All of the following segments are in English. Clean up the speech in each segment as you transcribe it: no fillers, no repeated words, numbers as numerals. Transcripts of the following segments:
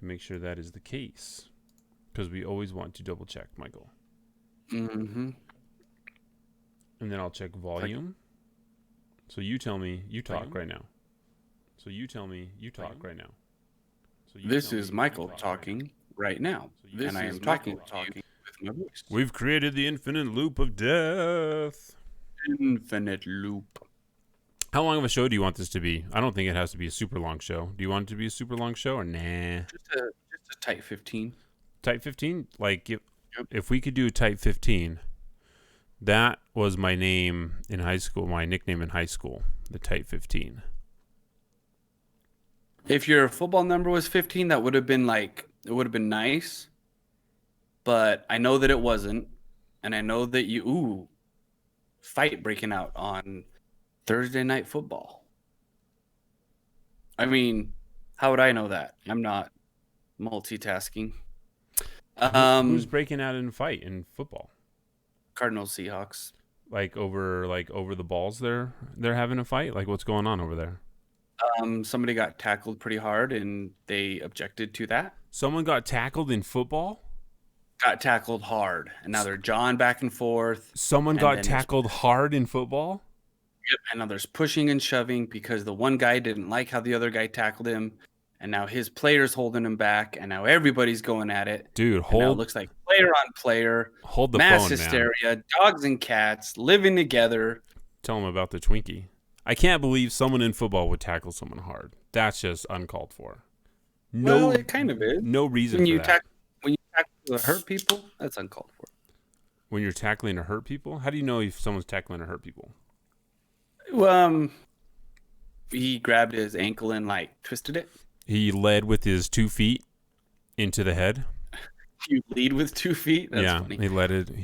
to make sure that is the case. Because we always want to double check, Michael. Mm-hmm. And then I'll check volume. So you tell me, you talk right now. So you tell me, you talk right now. This is Michael talking right now. And I am talking with my voice. We've created the infinite loop of death. Infinite loop. How long of a show do you want this to be? I don't think it has to be a super long show. Do you want it to be a super long show or nah? Just a tight 15. Tight 15? Like if we could do tight 15, that was my name in high school, my nickname in high school, the tight 15. If your football number was 15, that would have been it would have been nice. But I know that it wasn't. And I know that fight breaking out on Thursday Night Football. I mean, how would I know that? I'm not multitasking. Who's breaking out in a fight in football? Cardinals Seahawks. Like over the balls they're having a fight? Like what's going on over there? Somebody got tackled pretty hard and they objected to that. Someone got tackled in football? Got tackled hard and now they're jawing back and forth. Someone got tackled hard in football? Yep, and now there's pushing and shoving because the one guy didn't like how the other guy tackled him, and now his player's holding him back, and now everybody's going at it. Dude, now it looks like player on player. Hold the mass phone, hysteria, man. dogs and cats living together. Tell him about the Twinkie. I can't believe someone in football would tackle someone hard. That's just uncalled for. Well, it kind of is. No reason for that. When you tackle to hurt people, that's uncalled for. When you're tackling to hurt people? How do you know if someone's tackling to hurt people? He grabbed his ankle and twisted it. He led with his 2 feet into the head. You lead with 2 feet? That's funny. He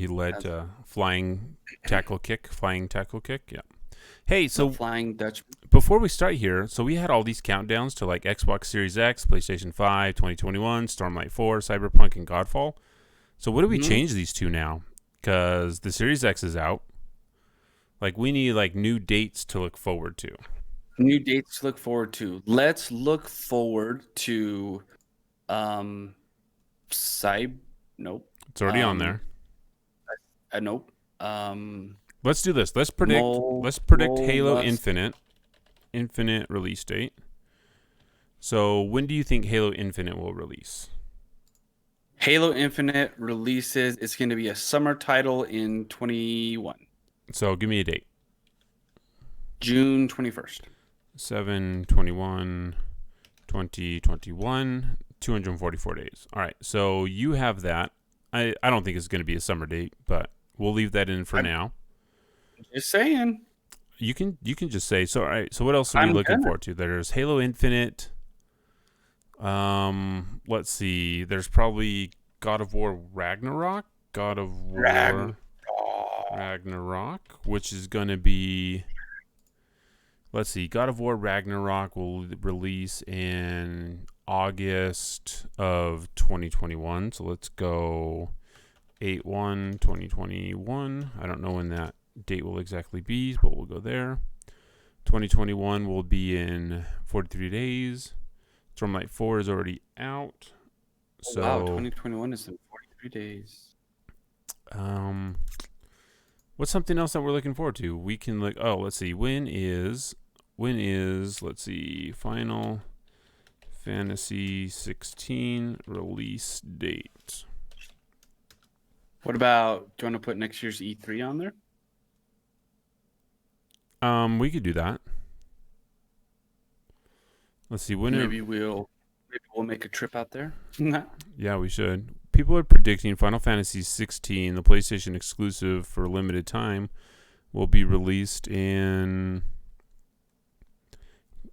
led flying tackle kick. Yeah. Hey, so Flying Dutch. Before we start here, so we had all these countdowns to Xbox Series X, PlayStation 5, 2021, Stormlight 4, Cyberpunk, and Godfall. So what do we change these to now? Because the Series X is out. We need new dates to look forward to. New dates to look forward to. Let's look forward to Nope. It's already on there. Nope. Let's do this. Let's predict Halo Infinite release date. So when do you think Halo Infinite will release? Halo Infinite releases. It's going to be a summer title in 21. So give me a date. June 21st. 7/21/2021, 244 days. All right. So you have that. I don't think it's going to be a summer date, but we'll leave that in for now. Just saying. You can just say. So all right. So what else are we looking forward to? There's Halo Infinite. Let's see. There's probably God of War Ragnarok. Ragnarok, which is going to be, let's see, God of War Ragnarok will release in August of 2021. So let's go 8/1/2021. I don't know when that date will exactly be, but we'll go there. 2021 will be in 43 days. Stormlight 4 is already out. So, wow, 2021 is in 43 days. What's something else that we're looking forward to? We can look. Oh, let's see. When is? Let's see. Final Fantasy 16 release date. What about? Do you want to put next year's E3 on there? We could do that. Let's see. Maybe we'll make a trip out there. Yeah, we should. People are predicting Final Fantasy 16, the PlayStation exclusive for a limited time, will be released in...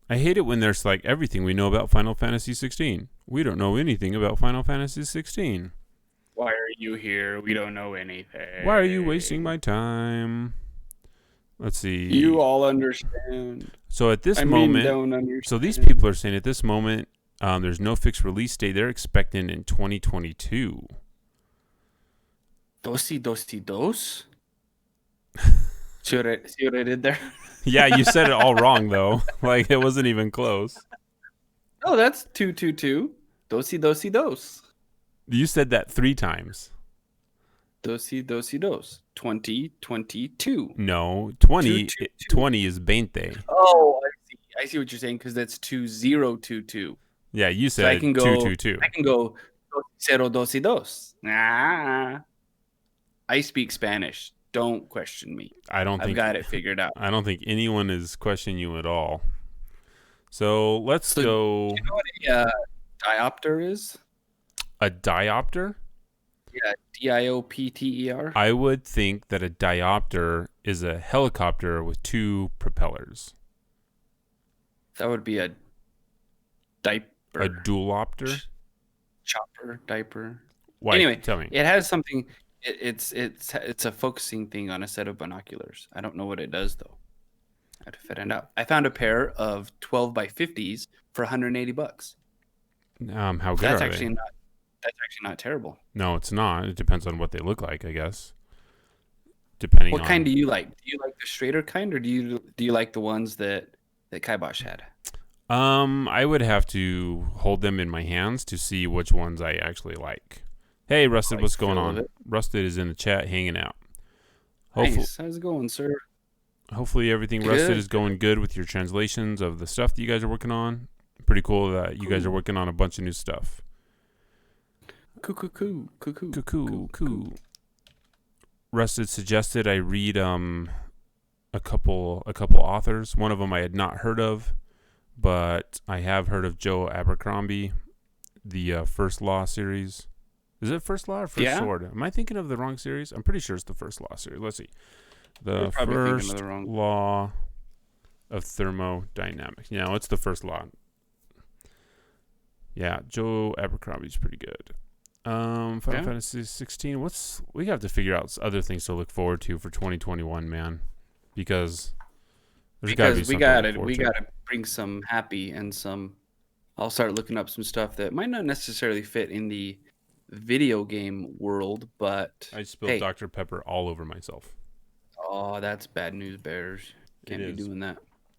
I hate it when there's everything we know about Final Fantasy 16. We don't know anything about Final Fantasy 16. Why are you here? We don't know anything. Why are you wasting my time? Let's see. You all understand. So at this moment, don't understand. So these people are saying at this moment, there's no fixed release date. They're expecting in 2022. Dos? See what I did there? Yeah, you said it all wrong though. It wasn't even close. Oh, that's 222. Dosi dosi dos. You said that 3 times. Dosi dosi dos. 2022. No, Two 20, two two. 20 is 20. Oh, I see. I see what you're saying because that's 2022. Yeah, you So I said can go. 222. I can go. Cero dosi dos. Ah. I speak Spanish. Don't question me. I've got it figured out. I don't think anyone is questioning you at all. So let's go. Do you know what a diopter is? A diopter? Yeah, diopter. I would think that a diopter is a helicopter with 2 propellers. That would be a diaper. A dualopter? Chopper, diaper. Why? Anyway, tell me. It has something. It's a focusing thing on a set of binoculars. I don't know what it does though. I have to find out. I found a pair of 12 by 50s for $180. How good That's are actually they? that's actually not terrible. No, it's not. It depends on what they look like, I guess. Depending What on kind do you like? Do you like the straighter kind, or do you like the ones that Kibosh had? I would have to hold them in my hands to see which ones I actually like. Hey, Rusted, what's going on? Rusted is in the chat hanging out. Nice. How's it going, sir? Hopefully everything, Rusted, is going good with your translations of the stuff that you guys are working on. Pretty cool that you guys are working on a bunch of new stuff. Cool. Rusted suggested I read a couple authors. One of them I had not heard of, but I have heard of Joe Abercrombie, the First Law series. Is it First Law or First Sword? Am I thinking of the wrong series? I'm pretty sure it's the First Law series. Let's see. The First Law of Thermodynamics. No, it's the First Law. Yeah, Joe Abercrombie's pretty good. Final Fantasy 16. We have to figure out other things to look forward to for 2021, man, because there's got to be something. We got to bring some happy and some. I'll start looking up some stuff that might not necessarily fit in the video game world, but I spilled Dr. Pepper all over myself. Oh, that's bad news, Bears. Can't be doing that.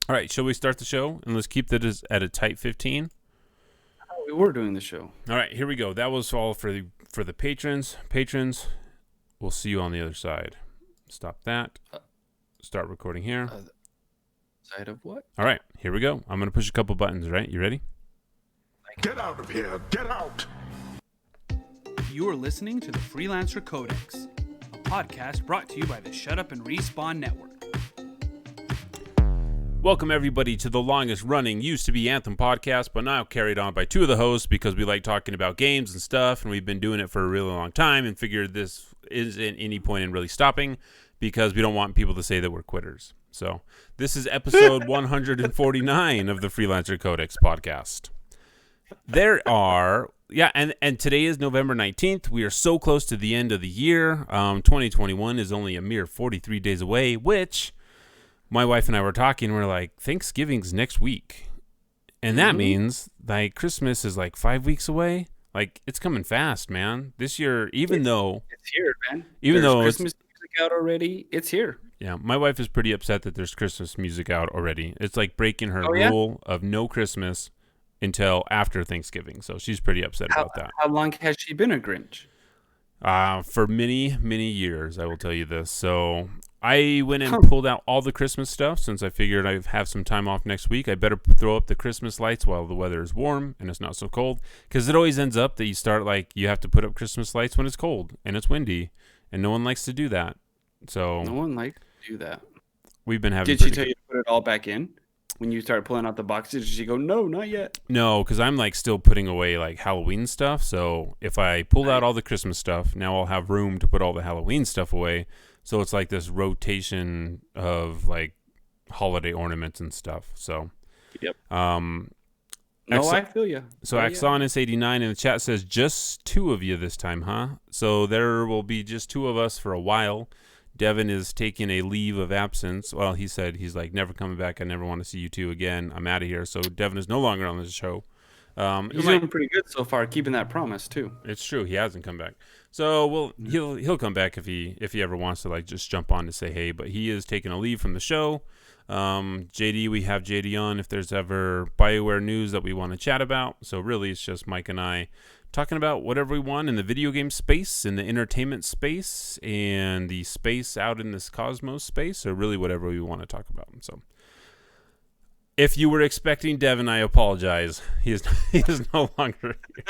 All right, shall we start the show? And let's keep that at a tight 15. We were doing the show. All right, here we go. That was all for the patrons. Patrons, we'll see you on the other side. Stop that. Start recording here. Side of what? All right, here we go. I'm going to push a couple buttons, right? You ready? Get out of here. Get out. You are listening to the Freelancer Codex, a podcast brought to you by the Shut Up and Respawn Network. Welcome, everybody, to the longest-running used-to-be Anthem podcast, but now carried on by 2 of the hosts because we like talking about games and stuff, and we've been doing it for a really long time and figured this isn't any point in really stopping because we don't want people to say that we're quitters. So this is episode 149 of the Freelancer Codex podcast. There are... Yeah, and today is November 19th. We are so close to the end of the year. 2021 is only a mere 43 days away, which my wife and I were talking. We're like, Thanksgiving's next week. And that means like Christmas is like 5 weeks away. Like, it's coming fast, man. This year, even though... It's here, man. Even though Christmas music out already, it's here. Yeah, my wife is pretty upset that there's Christmas music out already. It's like breaking her rule of no Christmas until after Thanksgiving. So she's pretty upset about that. How long has she been a Grinch? For many, many years, I will tell you this. So I went and pulled out all the Christmas stuff since I figured I'd have some time off next week. I better throw up the Christmas lights while the weather is warm and it's not so cold. Because it always ends up that you start like you have to put up Christmas lights when it's cold and it's windy. And no one likes to do that. So no one likes to do that. We've been having. Did she tell you to put it all back in? When you start pulling out the boxes, did she go, no, not yet? No, because I'm like still putting away like Halloween stuff. So if I pulled out all the Christmas stuff, now I'll have room to put all the Halloween stuff away. So it's like this rotation of like holiday ornaments and stuff. So, yep. I feel you. So Axonis89 in the chat says just 2 of you this time, huh? So there will be just 2 of us for a while. Devin is taking a leave of absence. Well, he said he's like never coming back. I never want to see you 2 again. I'm out of here. So Devin is no longer on the show. He's doing pretty good so far, keeping that promise too. It's true. He hasn't come back. So he'll come back if he ever wants to like just jump on to say hey. But he is taking a leave from the show. JD, we have JD on if there's ever BioWare news that we want to chat about. So really, it's just Mike and I talking about whatever we want in the video game space, in the entertainment space, and the space out in this cosmos space, or really whatever we want to talk about. So if you were expecting Devin, I apologize. He is no longer here.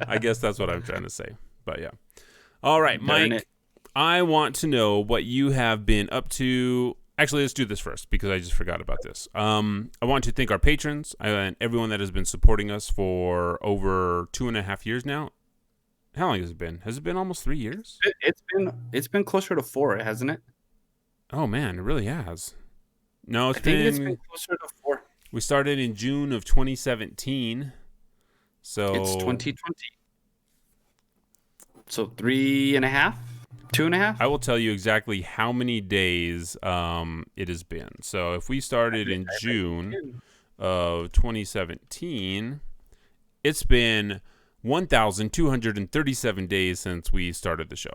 I guess that's what I'm trying to say. But yeah. All right, Mike, I want to know what you have been up to. Actually, let's do this first because I just forgot about this. I want to thank our patrons and everyone that has been supporting us for over 2.5 years now. How long has it been? Has it been almost 3 years? It's been closer to 4, hasn't it? Oh man, it really has. No, I think it's been closer to 4. We started in June of 2017. So it's 2020. So 3.5, 2.5. I will tell you exactly how many days it has been. So if we started in June of 2017, it's been 1,237 days since we started the show.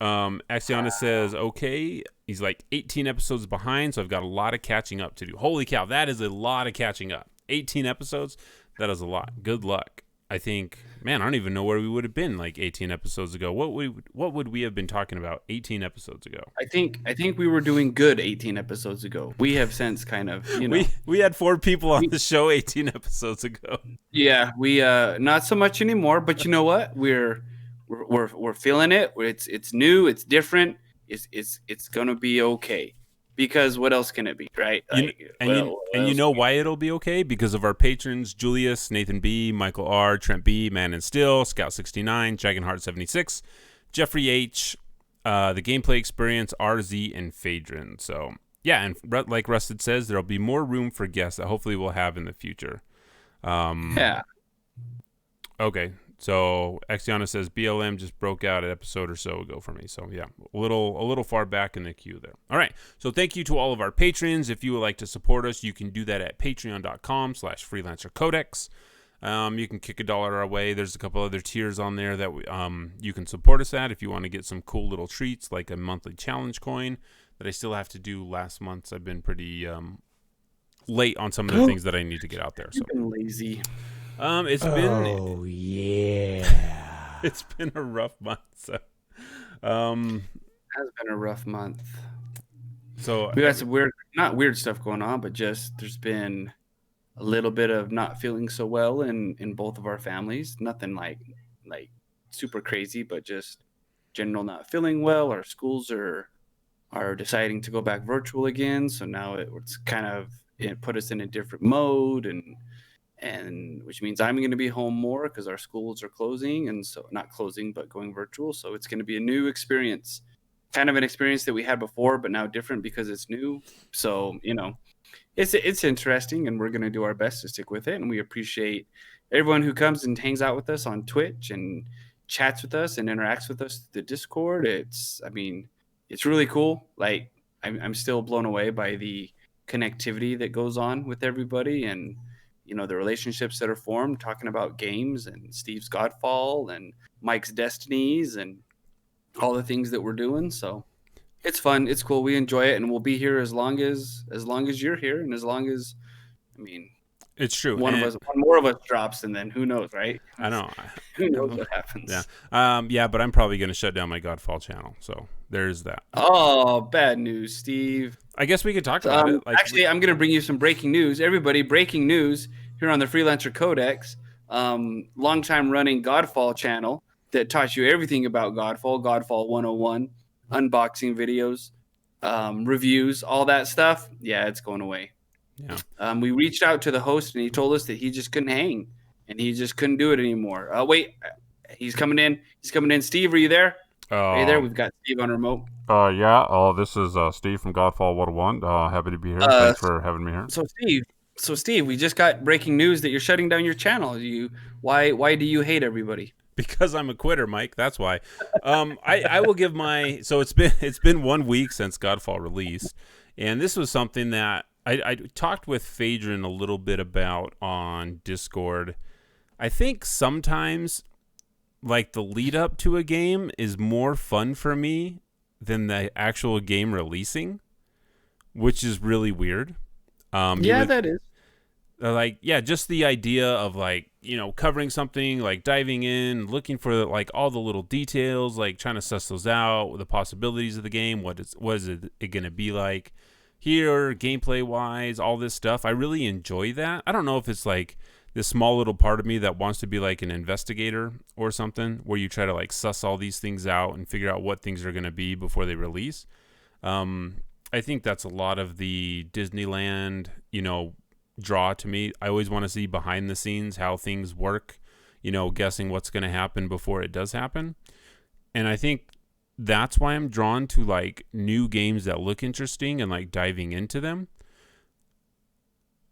Axiana says, okay, he's like 18 episodes behind, so I've got a lot of catching up to do. Holy cow, that is a lot of catching up. 18 episodes, that is a lot. Good luck. I think, man, I don't even know where we would have been like 18 episodes ago. What would we have been talking about 18 episodes ago? I think we were doing good 18 episodes ago. We have since kind of, we had 4 people on the show 18 episodes ago. Yeah, we not so much anymore, but you know what? We're feeling it. It's new, it's different. It's going to be okay. Because what else can it be, right? You know why it'll be okay? Because of our patrons, Julius, Nathan B, Michael R, Trent B, Man and Still, Scout 69, Dragonheart 76, Jeffrey H, the Gameplay Experience, RZ, and Phaedron. So yeah, and like Rusted says, there'll be more room for guests that hopefully we'll have in the future. Yeah. Okay. So Axiana says BLM just broke out an episode or so ago for me. So yeah, a little far back in the queue there. All right. So thank you to all of our patrons. If you would like to support us, you can do that at patreon.com/Freelancer Codex. You can kick $1 our way. There's a couple other tiers on there that you can support us at if you want to get some cool little treats like a monthly challenge coin that I still have to do last month. So I've been pretty late on some of the things that I need to get out there. So I've been lazy. It's been it's been a rough month. So, it has been a rough month. So we got some not weird stuff going on, but just there's been a little bit of not feeling so well in both of our families. Nothing like super crazy, but just general not feeling well. Our schools are deciding to go back virtual again, so now it's kind of put us in a different mode and which means I'm going to be home more because our schools are closing, and so not closing but going virtual. So it's going to be a new experience, kind of an experience that we had before, but now different because it's new. So it's interesting, and we're going to do our best to stick with it. And we appreciate everyone who comes and hangs out with us on Twitch and chats with us and interacts with us through the Discord. It's really cool. Like I'm still blown away by the connectivity that goes on with everybody, and the relationships that are formed talking about games and Steve's Godfall and Mike's Destinies and all the things that we're doing. So it's fun. It's cool. We enjoy it, and we'll be here as long as you're here, and as long as, it's true. One more of us drops, and then who knows, right? I know. Who knows what happens? Yeah. But I'm probably going to shut down my Godfall channel. So there's that. Oh, bad news, Steve. I guess we could talk about it. Actually, I'm going to bring you some breaking news. Everybody, breaking news here on the Freelancer Codex, long-time running Godfall channel that taught you everything about Godfall 101, unboxing videos, reviews, all that stuff. Yeah, it's going away. Yeah. We reached out to the host, and he told us that he just couldn't hang, and he just couldn't do it anymore. Wait, he's coming in. Steve, are you there? Are you there? We've got Steve on remote. Yeah. This is Steve from Godfall 101. Happy to be here. Thanks for having me here. So Steve, we just got breaking news that you're shutting down your channel. Why do you hate everybody? Because I'm a quitter, Mike. That's why. I will give my. So it's been 1 week since Godfall released, and this was something that I talked with Phaedron a little bit about on Discord. I think sometimes, like, the lead up to a game is more fun for me than the actual game releasing. which is really weird. That is. Like, yeah, just the idea of like, covering something, like diving in, looking for like all the little details, like trying to suss those out, the possibilities of the game, what is it going to be like here, gameplay wise, all this stuff. I really enjoy that. I don't know if it's like this small little part of me that wants to be like an investigator or something, where you try to like suss all these things out and figure out what things are going to be before they release. I think that's a lot of the Disneyland, draw to me. I always want to see behind the scenes how things work, guessing what's going to happen before it does happen. And I think that's why I'm drawn to like new games that look interesting and like diving into them.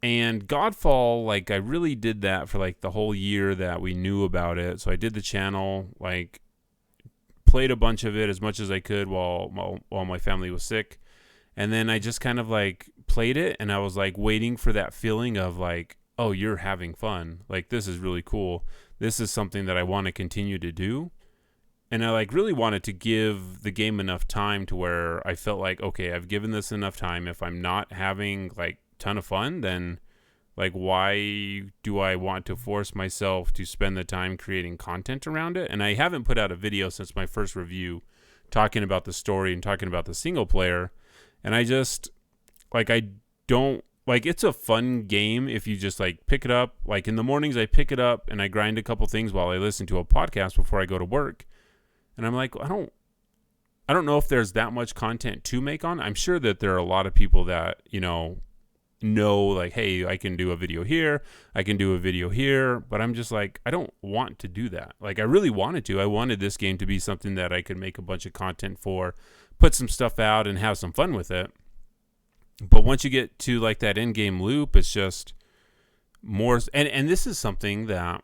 And Godfall, like I really did that for like the whole year that we knew about it. So I did the channel, like played a bunch of it as much as I could while my family was sick. And then I just kind of like played it, and I was like waiting for that feeling of like, oh, you're having fun. Like, this is really cool. This is something that I want to continue to do. And I like really wanted to give the game enough time to where I felt like, okay, I've given this enough time. If I'm not having like ton of fun, then like, why do I want to force myself to spend the time creating content around it? And I haven't put out a video since my first review talking about the story and talking about the single player. And I just, like, I don't, like, it's a fun game if you just, like, pick it up. Like, in the mornings, I pick it up and I grind a couple things while I listen to a podcast before I go to work. And I'm like, I don't know if there's that much content to make on. I'm sure that there are a lot of people that, know, like, hey, I can do a video here, I can do a video here. But I'm just like, I don't want to do that. Like, I really wanted to. I wanted this game to be something that I could make a bunch of content for, put some stuff out and have some fun with it. But once you get to like that end game loop, it's just more. And this is something that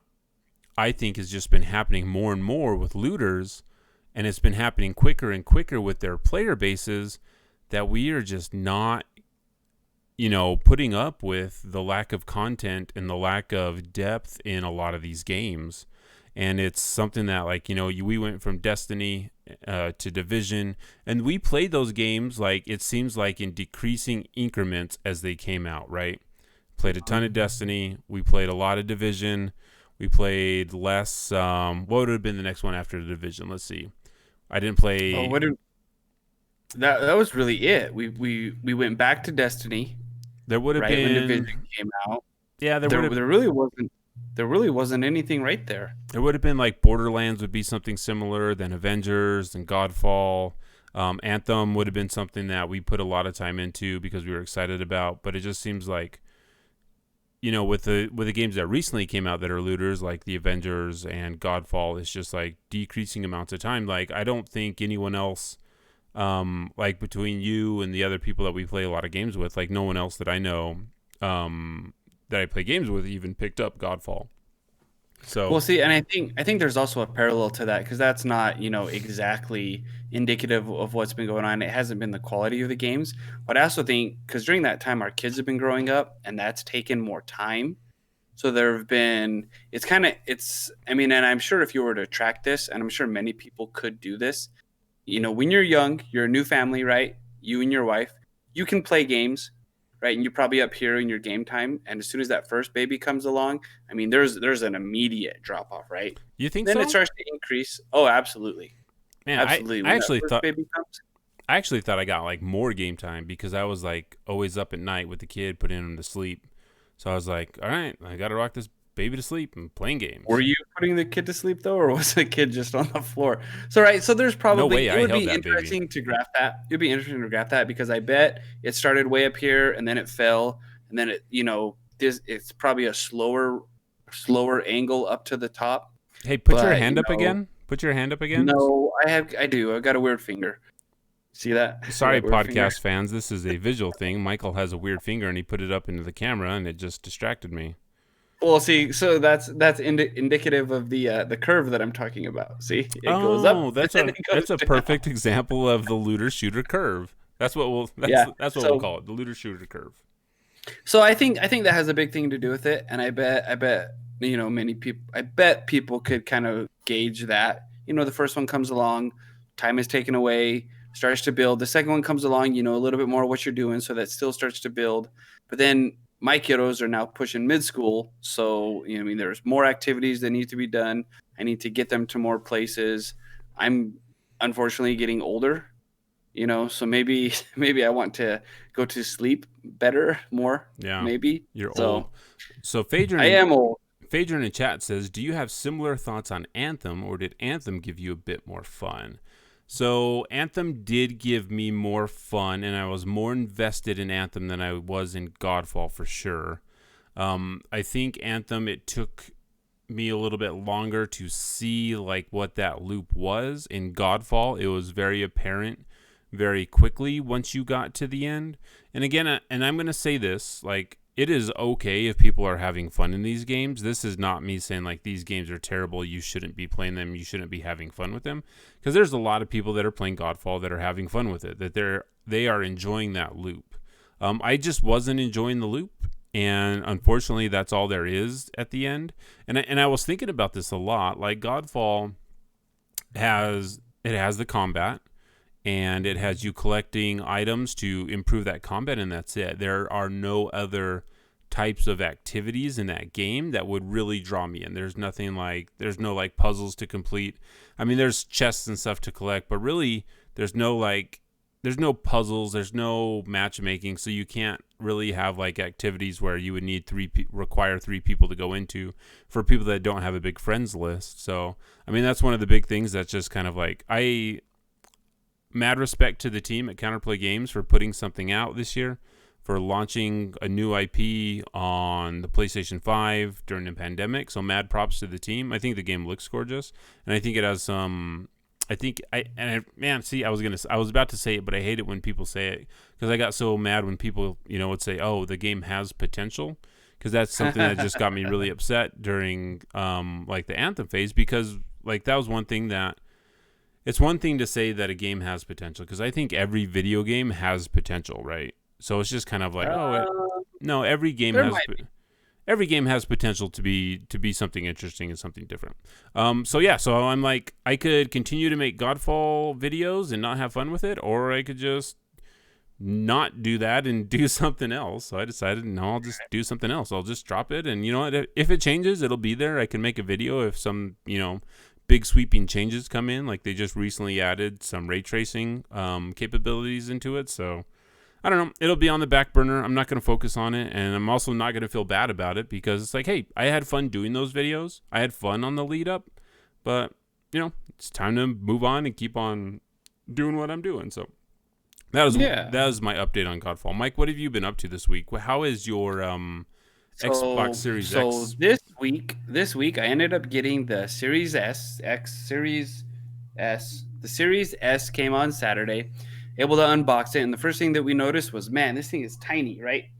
I think has just been happening more and more with looters, and it's been happening quicker and quicker with their player bases, that we are just not, putting up with the lack of content and the lack of depth in a lot of these games. And it's something that, like, we went from Destiny to Division, and we played those games, like, it seems like in decreasing increments as they came out, right? Played a ton of Destiny. We played a lot of Division. We played less. What would have been the next one after the Division? Let's see. I didn't play. That was really it. We went back to Destiny. There would have been when Division came out. Yeah, there really wasn't. There really wasn't anything right there. There would have been like Borderlands would be something similar, then Avengers, then Godfall. Anthem would have been something that we put a lot of time into because we were excited about. But it just seems like, with the games that recently came out that are looters, like the Avengers and Godfall, it's just like decreasing amounts of time. Like, I don't think anyone else, like between you and the other people that we play a lot of games with, like no one else that I know, that I play games with even picked up Godfall. So well, see, and I think there's also a parallel to that, because that's not exactly indicative of what's been going on. It hasn't been the quality of the games, but I also think because during that time our kids have been growing up, and that's taken more time. So there have been and I'm sure if you were to track this, and I'm sure many people could do this, when you're young, you're a new family, right? You and your wife, you can play games. Right, and you're probably up here in your game time, and as soon as that first baby comes along, I mean, there's an immediate drop off, right? You think then so? It starts to increase. Oh, absolutely. Man, absolutely. I actually thought I got like more game time because I was like always up at night with the kid, putting him to sleep. So I was like, all right, I got to rock this baby to sleep and playing games. Were you putting the kid to sleep though, or was the kid just on the floor? So there's probably no way it would be interesting to graph that. It'd be interesting to graph that because I bet it started way up here and then it fell, and then it it's probably a slower angle up to the top. Hey, put your hand up again. Put your hand up again. No, I do. I've got a weird finger. See that? Sorry, podcast fans. This is a visual thing. Michael has a weird finger and he put it up into the camera and it just distracted me. Well, see, so that's indicative of the curve that I'm talking about. See, it goes up. That's a perfect example of the looter shooter curve. That's what we'll call it, the looter shooter curve. So I think that has a big thing to do with it, and I bet many people. I bet people could kind of gauge that. The first one comes along, time is taken away, starts to build. The second one comes along, you know a little bit more what you're doing, so that still starts to build. But then my kiddos are now pushing mid school, so I mean, there's more activities that need to be done. I need to get them to more places. I'm unfortunately getting older, so maybe I want to go to sleep better, more. Yeah, maybe you're old. So Phaedron, I am old. Phaedron in chat says, do you have similar thoughts on Anthem, or did Anthem give you a bit more fun? So Anthem did give me more fun, and I was more invested in Anthem than I was in Godfall for sure. I think Anthem, it took me a little bit longer to see like what that loop was. In Godfall, it was very apparent very quickly once you got to the end. And again, and I'm going to say this, like, it is okay if people are having fun in these games. This is not me saying like these games are terrible, you shouldn't be playing them, you shouldn't be having fun with them, because there's a lot of people that are playing Godfall that are having fun with it, that they are enjoying that loop. I just wasn't enjoying the loop, and unfortunately that's all there is at the end. And I was thinking about this a lot. Like, Godfall has the combat, and it has you collecting items to improve that combat, and that's it. There are no other types of activities in that game that would really draw me in. There's no like puzzles to complete. I mean, there's chests and stuff to collect, but really there's no puzzles, there's no matchmaking, so you can't really have like activities where you would need require 3 people to go into for people that don't have a big friends list. So, I mean, that's one of the big things that's just kind of like, mad respect to the team at Counterplay Games for putting something out this year, for launching a new IP on the PlayStation 5 during the pandemic. So mad props to the team. I think the game looks gorgeous, and I think it has some. I was about to say it, but I hate it when people say it, because I got so mad when people would say, "Oh, the game has potential," because that's something that just got me really upset during like the Anthem phase, because like that was one thing that. It's one thing to say that a game has potential, because I think every video game has potential, right? So it's just kind of like, no, every game has potential to be something interesting and something different. So I'm like, I could continue to make Godfall videos and not have fun with it, or I could just not do that and do something else. So I decided, no, I'll just do something else. I'll just drop it, and if it changes, it'll be there. I can make a video if some big sweeping changes come in, like they just recently added some ray tracing capabilities into it. So I don't know, it'll be on the back burner. I'm not going to focus on it, and I'm also not going to feel bad about it, because it's like, hey, I had fun doing those videos, I had fun on the lead up, but it's time to move on and keep on doing what I'm doing. So that was my update on Godfall. Mike, what have you been up to this week? How is your Xbox Series X? So this week I ended up getting the Series Series S. The Series S came on Saturday. Able to unbox it, and the first thing that we noticed was, man, this thing is tiny, right?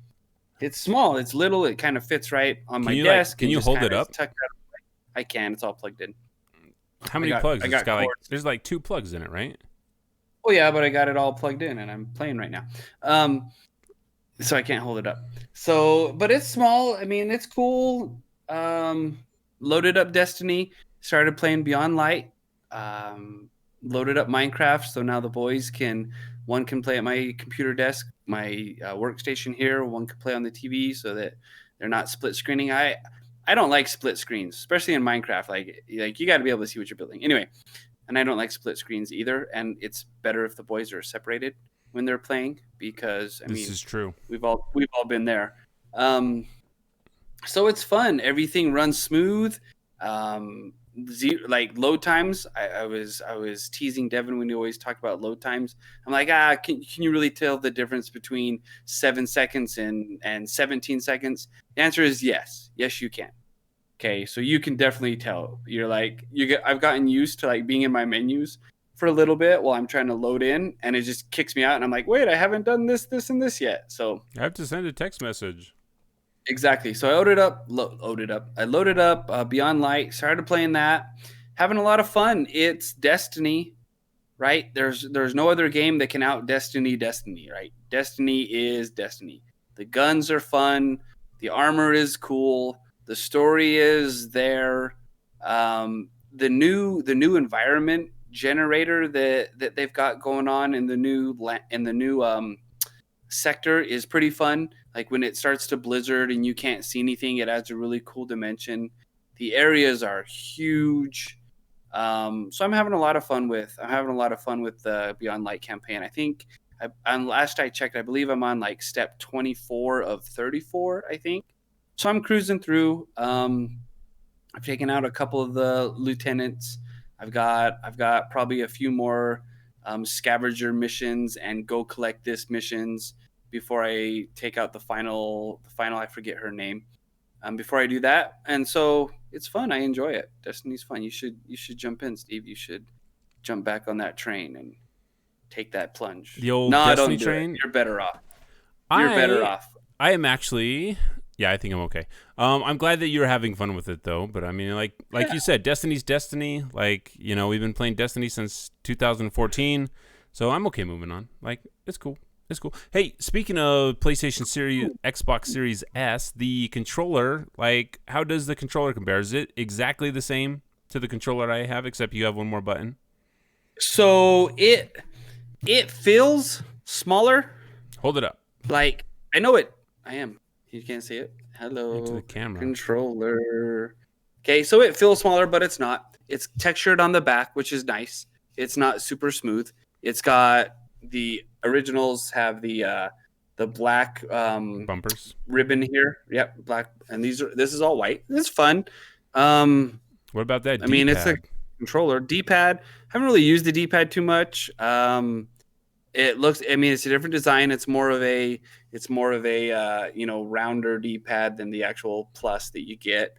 It's small, it's little, it kind of fits right on my desk. Can you hold it up? I can. It's all plugged in. How many plugs? There's like 2 plugs in it, right? Oh yeah, but I got it all plugged in, and I'm playing right now. So I can't hold it up. So, but it's small. I mean, it's cool. Loaded up Destiny. Started playing Beyond Light. Loaded up Minecraft. So now the boys one can play at my computer desk, my workstation here. One can play on the TV, so that they're not split screening. I don't like split screens, especially in Minecraft. Like you got to be able to see what you're building. Anyway, and I don't like split screens either. And it's better if the boys are separated when they're playing, because this is true. We've all been there. So it's fun. Everything runs smooth. Like load times. I was teasing Devin when he always talked about load times. I'm like, can you really tell the difference between 7 seconds and 17 seconds? The answer is yes. Yes, you can. Okay, so you can definitely tell. I've gotten used to like being in my menus for a little bit while I'm trying to load in, and it just kicks me out, and I'm like, wait, I haven't done this, and this yet. So I have to send a text message. Exactly. So I loaded up Beyond Light, started playing that, having a lot of fun. It's Destiny, right? There's no other game that can out Destiny, right? Destiny is Destiny. The guns are fun, the armor is cool, the story is there. The new environment generator that they've got going on in the new sector is pretty fun. Like when it starts to blizzard and you can't see anything, it adds a really cool dimension. The areas are huge. So I'm having a lot of fun with the Beyond Light campaign. I think on last I checked, I believe I'm on like step 24 of 34, I think. So I'm cruising through. I've taken out a couple of the lieutenants. I've got probably a few more scavenger missions and go collect this missions before I take out the final. I forget her name. Before I do that, and so it's fun. I enjoy it. Destiny's fun. You should jump in, Steve. You should jump back on that train and take that plunge. The old Destiny train. You're better off. Better off. I am actually. Yeah, I think I'm okay. I'm glad that you're having fun with it, though. But I mean, like you said, Destiny's Destiny. Like, you know, we've been playing Destiny since 2014, so I'm okay moving on. Like, it's cool. It's cool. Hey, speaking of PlayStation Series, Xbox Series S, the controller, like, how does the controller compare? Is it exactly the same to the controller I have, except you have one more button? So it feels smaller. Hold it up. Like, I know it. I am. You can't see it. Hello. Into the camera. Controller. Okay, so it feels smaller, but it's not. It's textured on the back, which is nice. It's not super smooth. It's got the originals have the black bumpers ribbon here. Yep, black, and this is all white. It's fun. What about that? I mean, it's a controller D-pad. Haven't really used the D-pad too much. It looks. I mean, it's a different design. It's more of a rounder D-pad than the actual Plus that you get.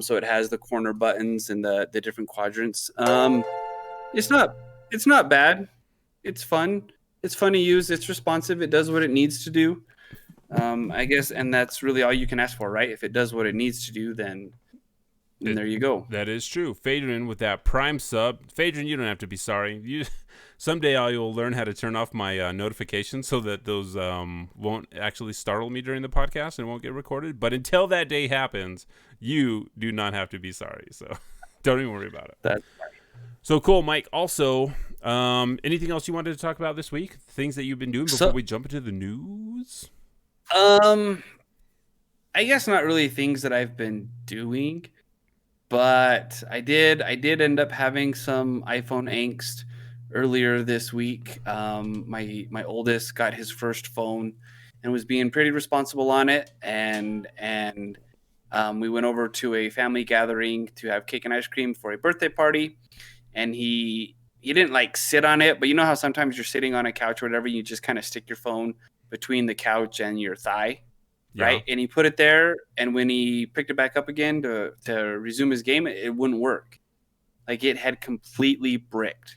So it has the corner buttons and the different quadrants. It's not bad. It's fun. It's fun to use. It's responsive. It does what it needs to do. I guess, and that's really all you can ask for, right? If it does what it needs to do, then there you go. That is true. Phaedron with that Prime sub. Phaedron, you don't have to be sorry. Someday I will learn how to turn off my notifications so that those won't actually startle me during the podcast and won't get recorded. But until that day happens, you do not have to be sorry. So don't even worry about it. That's right. So cool, Mike. Also, anything else you wanted to talk about this week? Things that you've been doing before we jump into the news? I guess not really things that I've been doing, but I did end up having some iPhone angst earlier this week. My oldest got his first phone and was being pretty responsible on it, and we went over to a family gathering to have cake and ice cream for a birthday party. And he didn't like sit on it, but you know how sometimes you're sitting on a couch or whatever, you just kind of stick your phone between the couch and your thigh, right? And he put it there, and when he picked it back up again to resume his game, it wouldn't work. Like, it had completely bricked.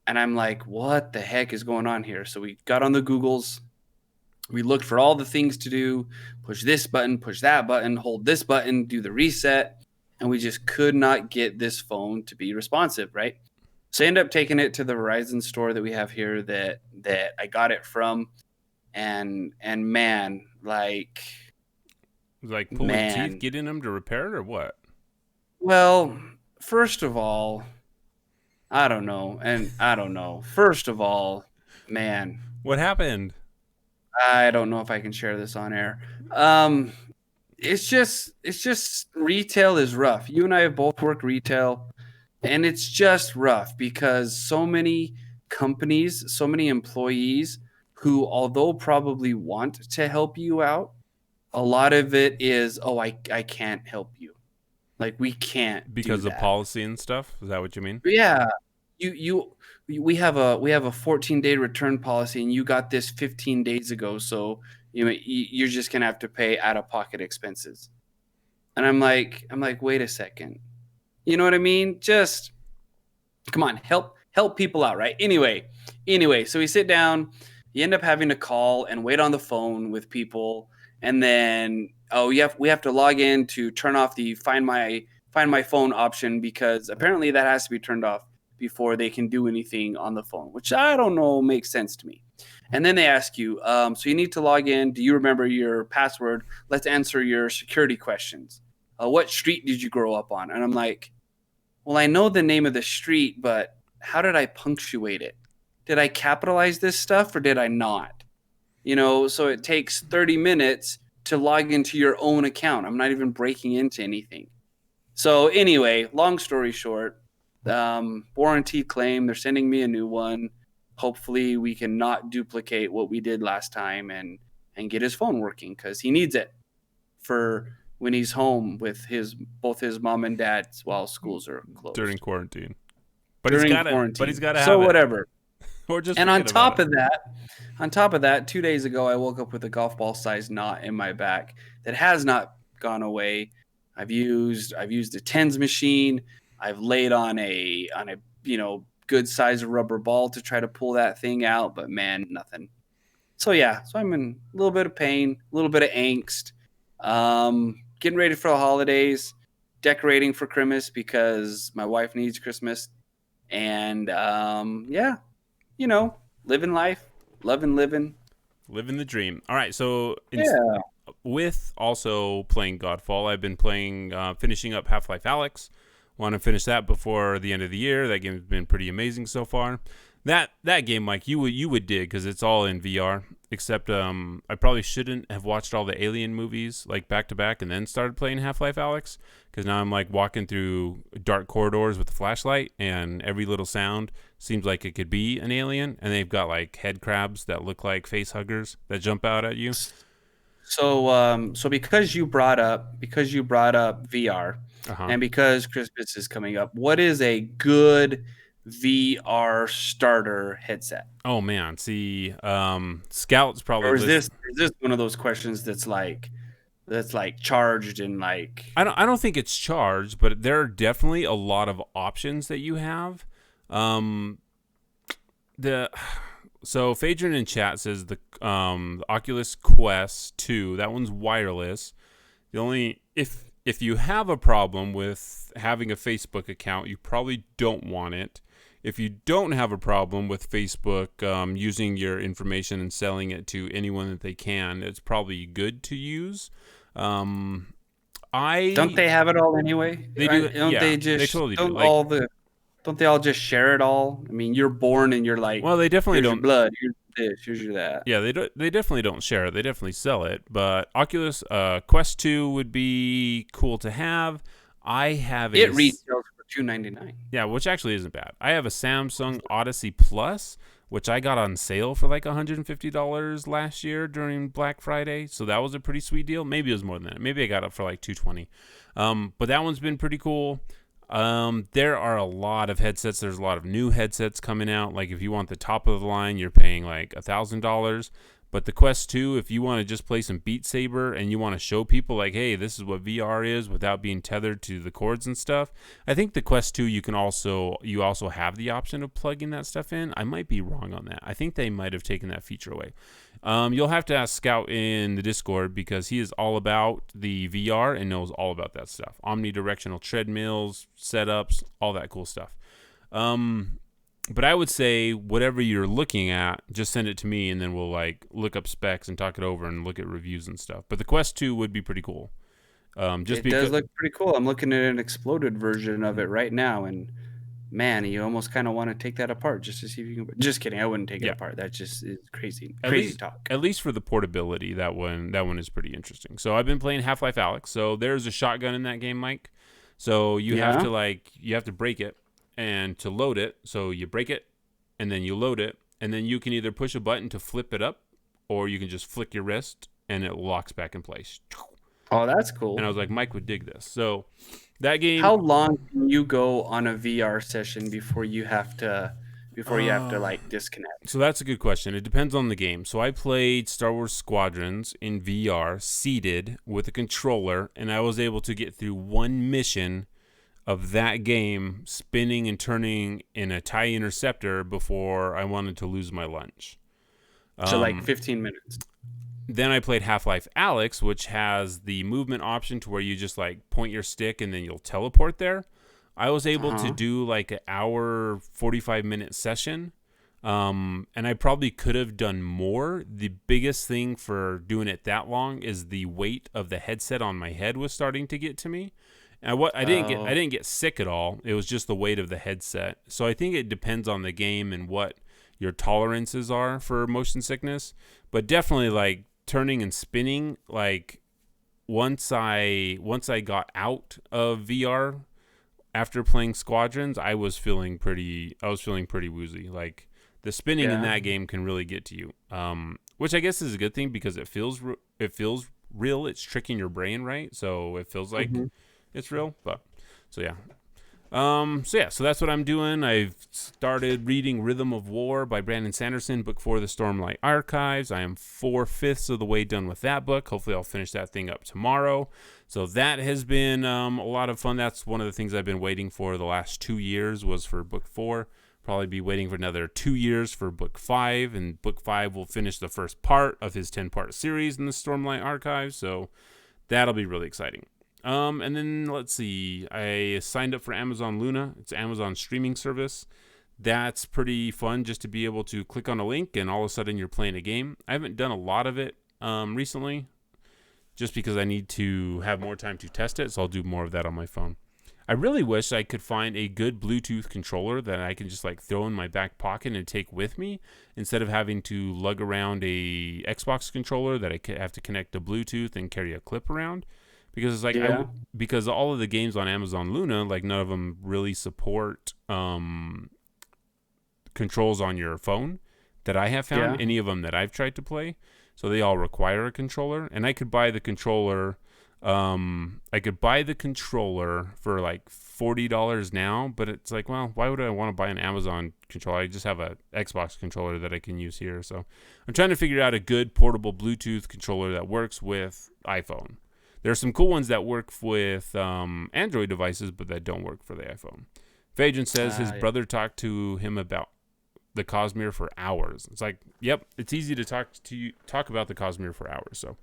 And I'm like, what the heck is going on here? So we got on the Googles. We looked for all the things to do. Push this button, push that button, hold this button, do the reset. And we just could not get this phone to be responsive, right? So I ended up taking it to the Verizon store that we have here that I got it from. And man, like pulling teeth, getting them to repair it or what? Well, first of all, I don't know. First of all, man. What happened? I don't know if I can share this on air. It's just retail is rough. You and I have both worked retail, and it's just rough because so many companies, so many employees who, although probably want to help you out, a lot of it is, I can't help you. Like, we can't because of policy and stuff. Is that what you mean? Yeah. We have a 14-day return policy, and you got this 15 days ago, so you're just gonna have to pay out-of-pocket expenses. And I'm like, wait a second, you know what I mean? Just come on, help people out, right? Anyway, so we sit down. You end up having to call and wait on the phone with people, and then we have to log in to turn off the find my phone option, because apparently that has to be turned off before they can do anything on the phone, which I don't know makes sense to me. And then they ask you, so you need to log in. Do you remember your password? Let's answer your security questions. What street did you grow up on? And I'm like, well, I know the name of the street, but how did I punctuate it? Did I capitalize this stuff or did I not? So it takes 30 minutes to log into your own account. I'm not even breaking into anything. So anyway, long story short, warranty claim, they're sending me a new one. Hopefully we can not duplicate what we did last time and get his phone working, because he needs it for when he's home with both his mom and dad while schools are closed during quarantine. But during he's got quarantine. to have so it. whatever. Or just and on top of that, 2 days ago, I woke up with a golf ball sized knot in my back that has not gone away. I've used a TENS machine. I've laid on a good size rubber ball to try to pull that thing out, but man, nothing. So I'm in a little bit of pain, a little bit of angst. Getting ready for the holidays, decorating for Christmas because my wife needs Christmas, and living life, living the dream. All right, so with also playing Godfall, I've been finishing up Half-Life Alyx. Want to finish that before the end of the year. That game's been pretty amazing so far. That game, Mike, you would dig because it's all in VR. Except I probably shouldn't have watched all the Alien movies like back to back and then started playing Half-Life Alyx, because now I'm like walking through dark corridors with a flashlight and every little sound seems like it could be an alien, and they've got like head crabs that look like face huggers that jump out at you. So because you brought up VR, and because Christmas is coming up, what is a good VR starter headset? Oh man, see, Scout's probably. Or is this one of those questions that's like charged and like? I don't think it's charged, but there are definitely a lot of options that you have. So Phaedron in chat says the Oculus Quest 2, that one's wireless. The only if you have a problem with having a Facebook account, you probably don't want it. If you don't have a problem with Facebook using your information and selling it to anyone that they can, it's probably good to use. Don't they have it all anyway? They do. They totally do. Don't they all just share it all? I mean, you're born and you're like, well, they definitely don't. Your blood, here's this, here's your that. Yeah, they definitely don't share it. They definitely sell it. But Oculus Quest 2 would be cool to have. I have it retails for $299. Yeah, which actually isn't bad. I have a Samsung Odyssey Plus, which I got on sale for like $150 last year during Black Friday. So that was a pretty sweet deal. Maybe it was more than that. Maybe I got it for like $220. But that one's been pretty cool. There are a lot of headsets. There's a lot of new headsets coming out. Like if you want the top of the line, you're paying like $1,000. But the Quest 2, if you want to just play some Beat Saber and you want to show people like, hey, this is what VR is without being tethered to the cords and stuff, I think the Quest 2 you also have the option of plugging that stuff in. I might be wrong on that. I think they might have taken that feature away. You'll have to ask Scout in the Discord because he is all about the VR and knows all about that stuff. Omnidirectional treadmills, setups, all that cool stuff. But I would say whatever you're looking at, just send it to me and then we'll like look up specs and talk it over and look at reviews and stuff. But the Quest 2 would be pretty cool. It does look pretty cool. I'm looking at an exploded version of it right now, and man, you almost kind of want to take that apart just to see if you can. Just kidding, I wouldn't take it apart. That just is crazy talk. At least for the portability, that one is pretty interesting. So I've been playing Half-Life Alyx. So there's a shotgun in that game, Mike. So you have to break it. And to load it, so you break it, and then you load it, and then you can either push a button to flip it up, or you can just flick your wrist, and it locks back in place. Oh, that's cool. And I was like, Mike would dig this. So that game. How long can you go on a VR session before you have to like disconnect? So that's a good question. It depends on the game. So I played Star Wars Squadrons in VR, seated with a controller, and I was able to get through one mission of that game spinning and turning in a TIE interceptor before I wanted to lose my lunch. So like 15 minutes. Then I played Half-Life Alyx, which has the movement option to where you just like point your stick and then you'll teleport there. I was able to do like an hour, 45-minute session. And I probably could have done more. The biggest thing for doing it that long is the weight of the headset on my head was starting to get to me. And I didn't get sick at all. It was just the weight of the headset. So I think it depends on the game and what your tolerances are for motion sickness. But definitely like turning and spinning, like once I got out of VR after playing Squadrons, I was feeling pretty woozy. Like the spinning in that game can really get to you. Which I guess is a good thing because it feels real. It's tricking your brain, right? So it feels like it's real. But so yeah. So that's what I'm doing. I've started reading Rhythm of War by Brandon Sanderson, book 4 of the Stormlight Archives. I am 4/5 of the way done with that book. Hopefully I'll finish that thing up tomorrow. So that has been a lot of fun. That's one of the things I've been waiting for the last 2 years was for book 4. Probably be waiting for another 2 years for book 5, and book 5 will finish the first part of his 10-part series in the Stormlight Archives. So that'll be really exciting. And then let's see, I signed up for Amazon Luna. It's Amazon streaming service. That's pretty fun just to be able to click on a link and all of a sudden you're playing a game. I haven't done a lot of it recently just because I need to have more time to test it. So I'll do more of that on my phone. I really wish I could find a good Bluetooth controller that I can just like throw in my back pocket and take with me instead of having to lug around a Xbox controller that I have to connect to Bluetooth and carry a clip around. Because it's like because all of the games on Amazon Luna, like none of them really support controls on your phone that I have found. Any of them that I've tried to play, so they all require a controller. And I could buy the controller. I could buy the controller for like $40 now, but it's like, well, why would I want to buy an Amazon controller? I just have a Xbox controller that I can use here. So I'm trying to figure out a good portable Bluetooth controller that works with iPhone. There are some cool ones that work with Android devices, but that don't work for the iPhone. Fajan says his brother talked to him about the Cosmere for hours. It's like, yep, it's easy to talk about the Cosmere for hours. So,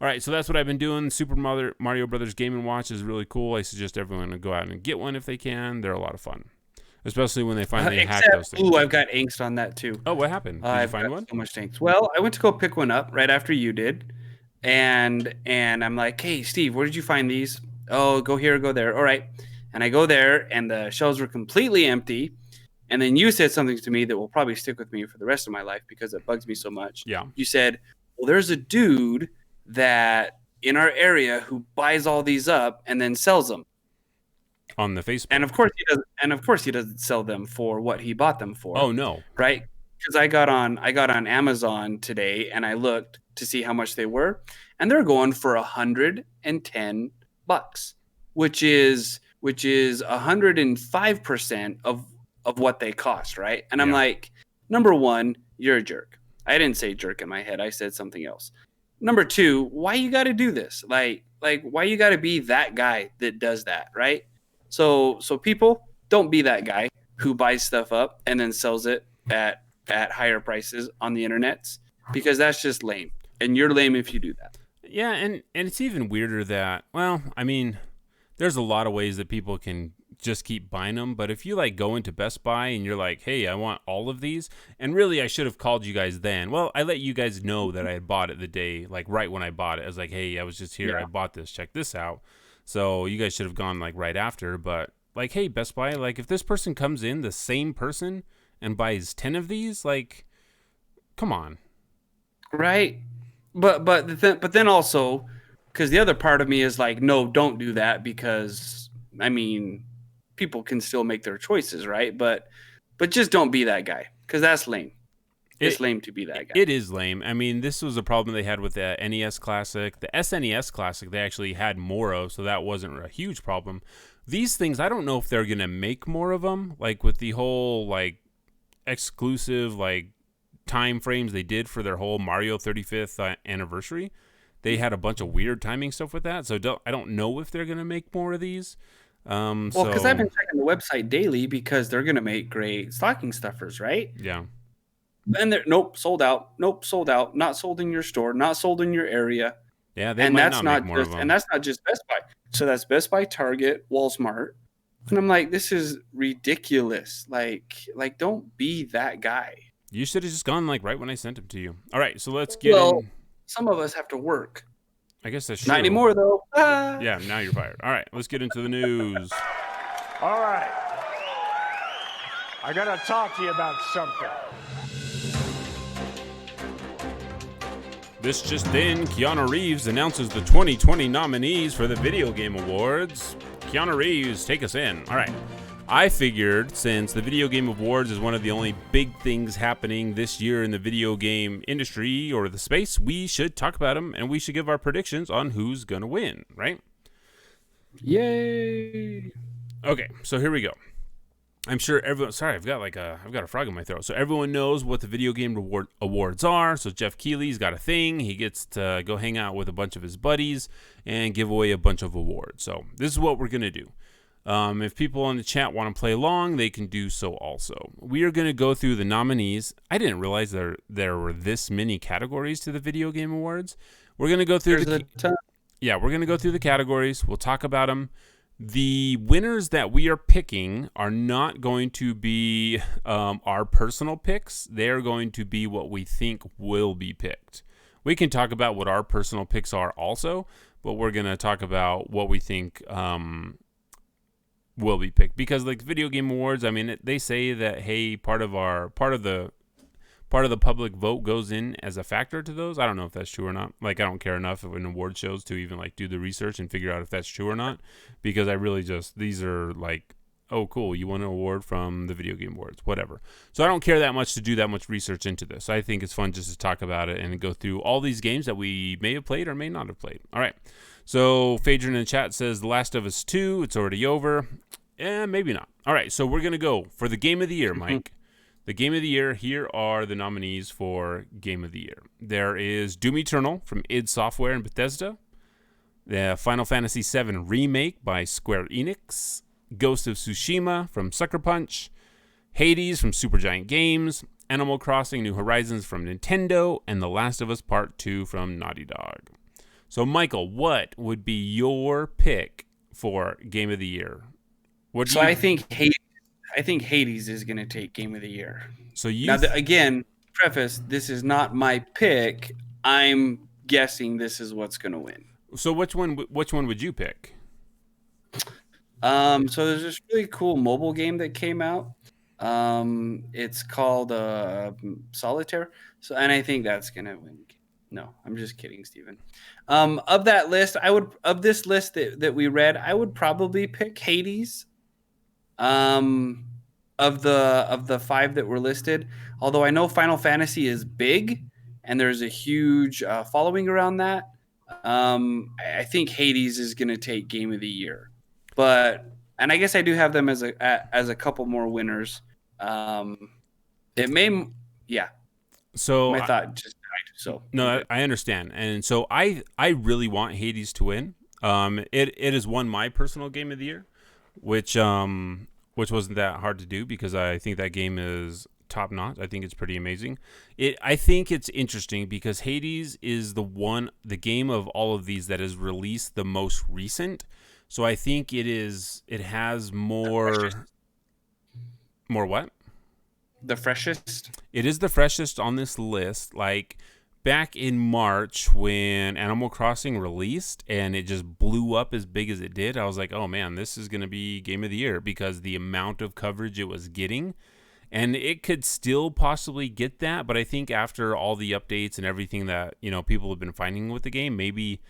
all right, so that's what I've been doing. Super Mario Brothers Game & Watch is really cool. I suggest everyone to go out and get one if they can. They're a lot of fun, especially when they finally hack those things. Ooh, I've got angst on that too. Oh, what happened? Did you find one? So much angst. Well, I went to go pick one up right after you did. And I'm like, hey, Steve, where did you find these? Oh, go here, go there. All right. And I go there, and the shelves were completely empty. And then you said something to me that will probably stick with me for the rest of my life because it bugs me so much. Yeah. You said, well, there's a dude that in our area who buys all these up and then sells them on the Facebook. And of course he does. And of course he doesn't sell them for what he bought them for. Oh no. Right. Because I got on Amazon today and I looked to see how much they were, and they're going for $110, which is 105% of what they cost, right? And I'm like, number one, you're a jerk. I didn't say jerk in my head. I said something else. Number two, why you got to do this? Like why you got to be that guy that does that, right? So people, don't be that guy who buys stuff up and then sells it at higher prices on the internets, because that's just lame. And you're lame if you do that. Yeah, and it's even weirder that, well, I mean, there's a lot of ways that people can just keep buying them. But if you like go into Best Buy and you're like, hey, I want all of these, and really I should have called you guys then. Well, I let you guys know that I had bought it the day, like right when I bought it. I was like, hey, I was just here. I bought this. Check this out. So you guys should have gone like right after. But like, hey, Best Buy, like if this person comes in, the same person, and buys 10 of these, like, come on. Right. But then also, because the other part of me is like, no, don't do that, because I mean, people can still make their choices, right? But just don't be that guy, because that's lame. It's lame to be that guy. It is lame. I mean, this was a problem they had with the NES Classic. The SNES Classic, they actually had more of, so that wasn't a huge problem. These things, I don't know if they're going to make more of them, like with the whole, like, exclusive, like, time frames they did for their whole Mario 35th anniversary. They had a bunch of weird timing stuff with that, so I don't know if they're going to make more of these. Well, because I've been checking the website daily, because they're going to make great stocking stuffers, right? Yeah. And they're sold out. Nope, sold out. Not sold in your store. Not sold in your area. Yeah, they might not make more of them. And that's not just Best Buy. So that's Best Buy, Target, Walmart. And I'm like, this is ridiculous. Like don't be that guy. You should have just gone like right when I sent them to you. All right, so let's get in. Some of us have to work. I guess that's true. Not anymore, though. Ah. Yeah, now you're fired. All right, let's get into the news. All right. I gotta talk to you about something. This just in, Keanu Reeves announces the 2020 nominees for the Video Game Awards. Keanu Reeves, take us in. All right. I figured since the Video Game Awards is one of the only big things happening this year in the video game industry or the space, we should talk about them and we should give our predictions on who's going to win, right? Yay. Okay, so here we go. I'm sure everyone. Sorry, I've got a frog in my throat. So everyone knows what the Video Game Awards are. So Jeff Keighley's got a thing. He gets to go hang out with a bunch of his buddies and give away a bunch of awards. So this is what we're gonna do. If people on the chat want to play along, they can do so also. We are going to go through the nominees. I didn't realize there were this many categories to the Video Game Awards. We're going to go through we're going to go through the categories. We'll talk about them. The winners that we are picking are not going to be our personal picks. They're going to be what we think will be picked. We can talk about what our personal picks are also, but we're going to talk about what we think will be picked, because like Video Game Awards, I mean, they say that, hey, part of the public vote goes in as a factor to those. I don't know if that's true or not. Like, I don't care enough of an award shows to even like do the research and figure out if that's true or not, because I really just, these are like, oh cool, you won an award from the Video Game Awards, whatever. So I don't care that much to do that much research into this. I think it's fun just to talk about it and go through all these games that we may have played or may not have played. All right. So Phaedron in the chat says The Last of Us 2, it's already over. Maybe not. All right, so we're going to go for the Game of the Year, Mike. The Game of the Year, here are the nominees for Game of the Year. There is Doom Eternal from id Software and Bethesda, the Final Fantasy VII Remake by Square Enix, Ghost of Tsushima from Sucker Punch, Hades from Supergiant Games, Animal Crossing New Horizons from Nintendo, and The Last of Us Part 2 from Naughty Dog. So, Michael, what would be your pick for Game of the Year? I think Hades is going to take Game of the Year. So again, preface, this is not my pick. I'm guessing this is what's going to win. So which one would you pick? So there's this really cool mobile game that came out. It's called Solitaire. And I think that's going to win. No, I'm just kidding, Steven. Of that list, of this list that we read, I would probably pick Hades. Of the 5 that were listed, although I know Final Fantasy is big and there's a huge following around that, I think Hades is going to take Game of the Year. And I guess I do have them as a couple more winners. It may, yeah. So my thought just died. So no, I understand, and so I really want Hades to win. It has won my personal Game of the Year, which wasn't that hard to do because I think that game is top notch. I think it's pretty amazing. I think it's interesting because Hades is the game of all of these that is released the most recent. So I think it has more what? The freshest? It is the freshest on this list. Like back in March when Animal Crossing released and it just blew up as big as it did, I was like, oh man, this is going to be Game of the Year because the amount of coverage it was getting. And it could still possibly get that, but I think after all the updates and everything that, people have been finding with the game, maybe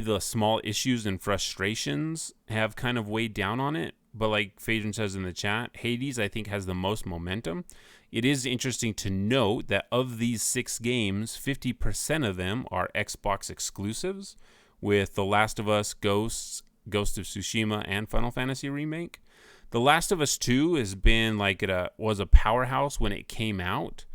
the small issues and frustrations have kind of weighed down on it. But like Phaedron says in the chat, Hades, I think, has the most momentum. It is interesting to note that of these 6 games, 50% of them are Xbox exclusives, with The Last of Us, Ghost of Tsushima, and Final Fantasy Remake. The Last of Us 2 has been was a powerhouse when it came out.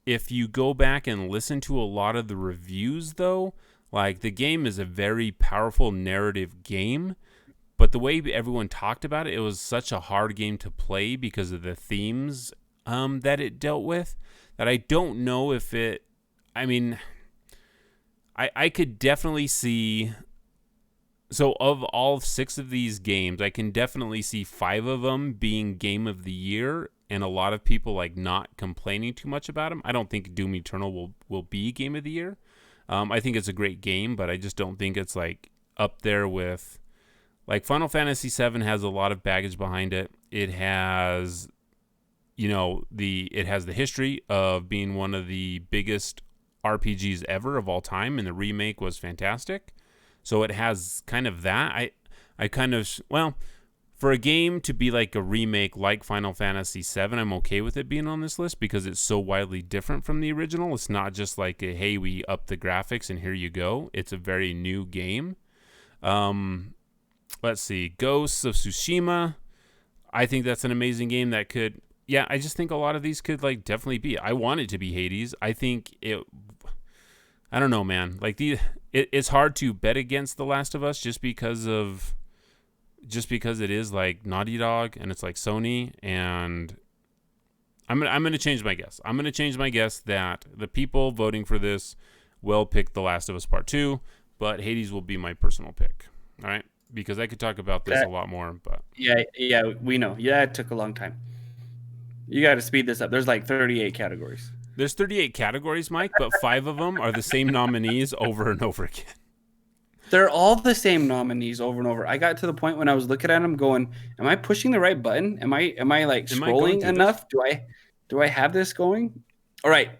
If you go back and listen to a lot of the reviews, though, like the game is a very powerful narrative game. But the way everyone talked about it, it was such a hard game to play because of the themes that it dealt with that I don't know if it... I mean, I could definitely see... So of all 6 of these games, I can definitely see 5 of them being Game of the Year and a lot of people like not complaining too much about them. I don't think Doom Eternal will be Game of the Year. I think it's a great game, but I just don't think it's like up there with like Final Fantasy VII has a lot of baggage behind it. It has, it has the history of being one of the biggest RPGs ever of all time, and the remake was fantastic. So it has kind of that. For a game to be like a remake like Final Fantasy VII, I'm okay with it being on this list because it's so widely different from the original. It's not just like hey, we up the graphics and here you go. It's a very new game. Let's see. Ghosts of Tsushima. I think that's an amazing game that could... Yeah, I just think a lot of these could like definitely be. I want it to be Hades. I think it... I don't know, man. Like it's hard to bet against The Last of Us just because it is like Naughty Dog and it's like Sony, and I'm gonna change my guess. I'm gonna change my guess that the people voting for this will pick The Last of Us Part 2, but Hades will be my personal pick. All right, because I could talk about this a lot more, but yeah, we know. Yeah, it took a long time. You got to speed this up. There's like 38 categories. There's 38 categories, Mike, but 5 of them are the same nominees over and over again. They're all the same nominees over and over. I got to the point when I was looking at them going, am I pushing the right button? Am I like scrolling enough? Do I have this going? All right.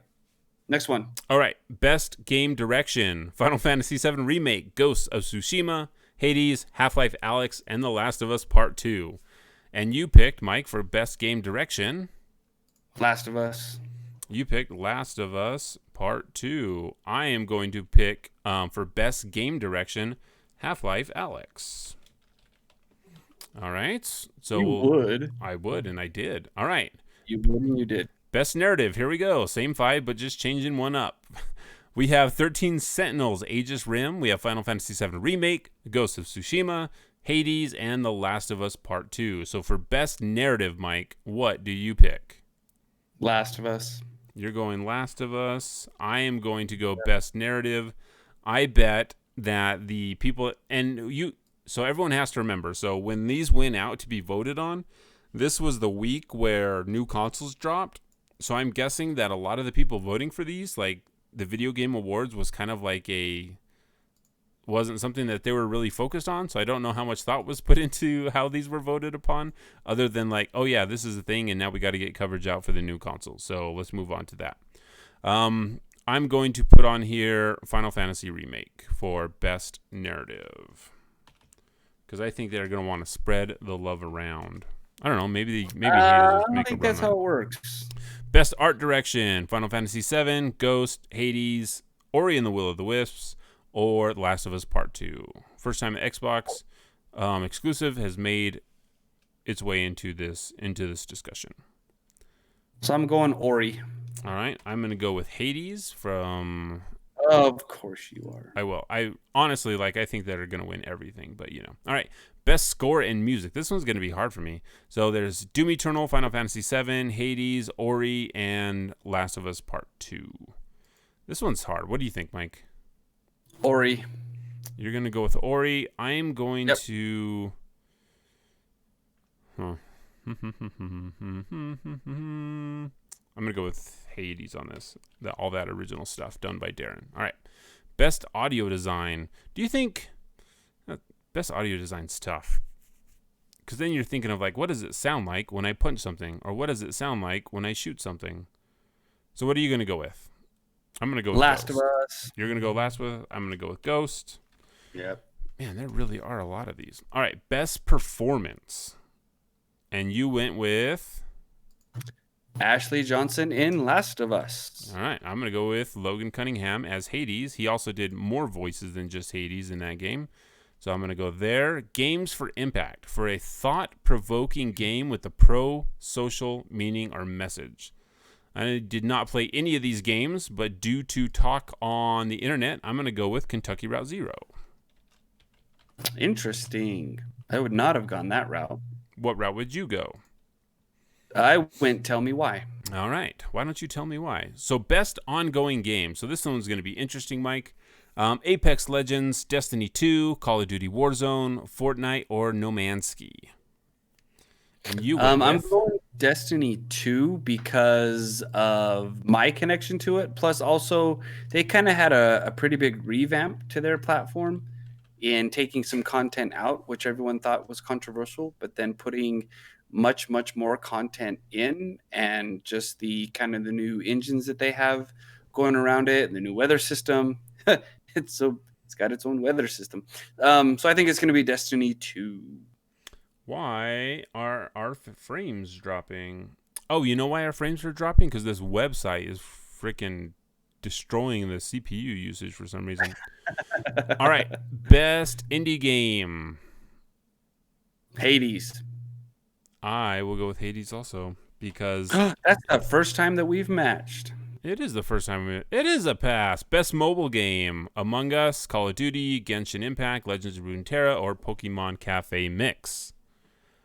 Next one. All right. Best game direction. Final Fantasy VII Remake, Ghosts of Tsushima, Hades, Half-Life Alyx, and The Last of Us Part 2. And you picked, Mike, for best game direction. Last of Us. You picked Last of Us Part 2. I am going to pick, for best game direction, Half-Life Alyx. All right. So you would. I would, and I did. All right. You would and you did. Best narrative. Here we go. Same 5, but just changing one up. We have 13 Sentinels, Aegis Rim. We have Final Fantasy VII Remake, Ghosts of Tsushima, Hades, and The Last of Us Part 2. So for best narrative, Mike, what do you pick? Last of Us. You're going Last of Us. I am going to go best narrative. I bet that the people so everyone has to remember. So when these went out to be voted on, this was the week where new consoles dropped. So I'm guessing that a lot of the people voting for these, like the Video Game Awards, was kind of like wasn't something that they were really focused on. So I don't know how much thought was put into how these were voted upon, other than like, oh yeah, this is the thing, and now we got to get coverage out for the new console. So let's move on to that. I'm going to put on here Final Fantasy Remake for best narrative, because I think they're going to want to spread the love around. I don't know. Maybe I don't think that's how it works. Best art direction: Final Fantasy VII, Ghost, Hades, Ori and the Will of the Wisps, or The Last of Us Part 2. First time Xbox exclusive has made its way into this discussion. So I'm going Ori. All right, I'm going to go with Hades from... Of course you are. I will. I honestly, I think they're going to win everything, but All right, best score and music. This one's going to be hard for me. So there's Doom Eternal, Final Fantasy VII, Hades, Ori, and Last of Us Part 2. This one's hard. What do you think, Mike? Ori. You're going to go with Ori. I am going to... I'm going to go with Hades on this. All that original stuff done by Darren. All right. Best audio design. Do you think... best audio design's tough. Because then you're thinking of what does it sound like when I punch something? Or what does it sound like when I shoot something? So what are you going to go with? I'm going to go with Last Ghost. of Us. You're going to go Last with. I'm going to go with Ghost. Yep. Man, there really are a lot of these. All right, best performance. And you went with... Ashley Johnson in Last of Us. All right, I'm going to go with Logan Cunningham as Hades. He also did more voices than just Hades in that game. So I'm going to go there. Games for Impact. For a thought-provoking game with a pro-social meaning or message. I did not play any of these games, but due to talk on the internet, I'm going to go with Kentucky Route Zero. Interesting. I would not have gone that route. What route would you go? I went Tell Me Why. All right. Why don't you tell me why? So best ongoing game. So this one's going to be interesting, Mike. Apex Legends, Destiny 2, Call of Duty Warzone, Fortnite, or No Man's Ski. And you I'm going Destiny 2 because of my connection to it. Plus, also, they kind of had a pretty big revamp to their platform in taking some content out, which everyone thought was controversial, but then putting much, much more content in, and just the kind of the new engines that they have going around it, and the new weather system. It's got its own weather system. So I think it's going to be Destiny 2. Why are our frames dropping? Oh, you know why our frames are dropping? Because this website is freaking destroying the CPU usage for some reason. All right, best indie game. Hades. I will go with Hades also because that's the first time that we've matched. It is the first time. It is a pass. Best mobile game: Among Us, Call of Duty, Genshin Impact, Legends of Runeterra, or Pokemon Cafe Mix.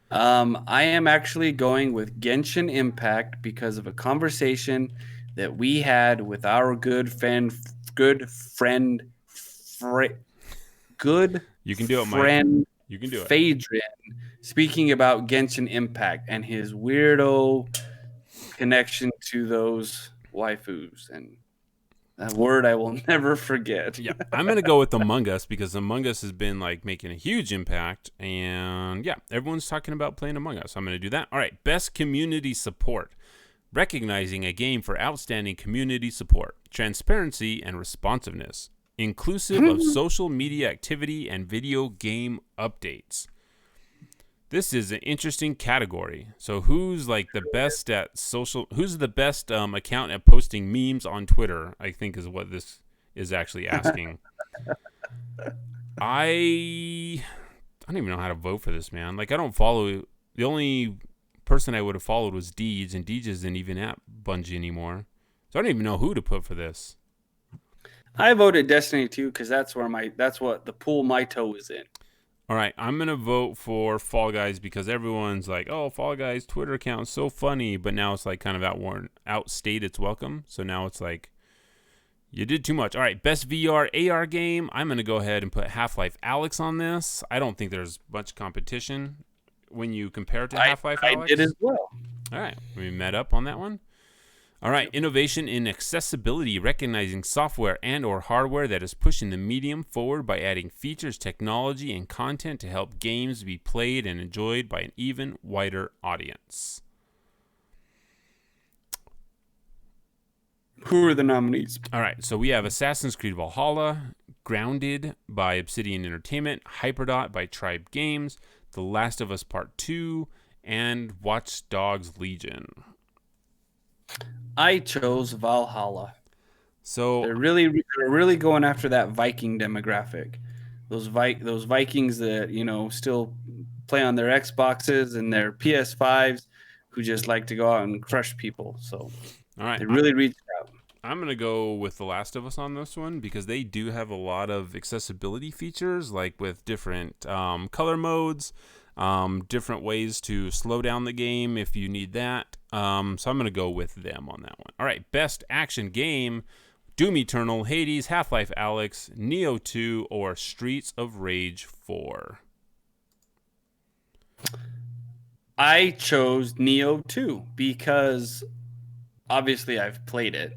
I am actually going with Genshin Impact because of a conversation that we had with our good friend, You can do it, friend, Mike. You can do it. Phaedron, speaking about Genshin Impact and his weirdo connection to those waifus, and that word I will never forget. Yeah, I'm gonna go with Among Us because Among Us has been like making a huge impact, and yeah, everyone's talking about playing Among Us. I'm gonna do that. All right, best community support: recognizing a game for outstanding community support, transparency, and responsiveness, inclusive of social media activity and video game updates. This is an interesting category. So who's like the best at social? Who's the best account at posting memes on Twitter? I think is what this is actually asking. I don't even know how to vote for this, man. Like I don't follow. The only person I would have followed was Deej, and Deej isn't even at Bungie anymore. So I don't even know who to put for this. I voted Destiny 2 because that's what the pool my toe is in. All right, I'm going to vote for Fall Guys because everyone's like, oh, Fall Guys Twitter account is so funny, but now it's like kind of outstayed its welcome. So now it's like, you did too much. All right, best VR AR game. I'm going to go ahead and put Half-Life Alyx on this. I don't think there's much competition when you compare it to Half-Life Alyx. I did as well. All right, we met up on that one. All right, innovation in accessibility, recognizing software and or hardware that is pushing the medium forward by adding features, technology, and content to help games be played and enjoyed by an even wider audience. Who are the nominees? All right, so we have Assassin's Creed Valhalla, Grounded by Obsidian Entertainment, Hyperdot by Tribe Games, The Last of Us Part 2, and Watch Dogs Legion. I chose Valhalla. So they're really going after that Viking demographic. Those Vikings that still play on their Xboxes and their PS5s, who just like to go out and crush people. So all right, they really reached out. I'm gonna go with The Last of Us on this one because they do have a lot of accessibility features, like with different color modes. Different ways to slow down the game if you need that. So I'm going to go with them on that one. All right, best action game: Doom Eternal, Hades, Half-Life Alyx, Neo 2, or Streets of Rage 4. I chose Neo 2 because obviously I've played it.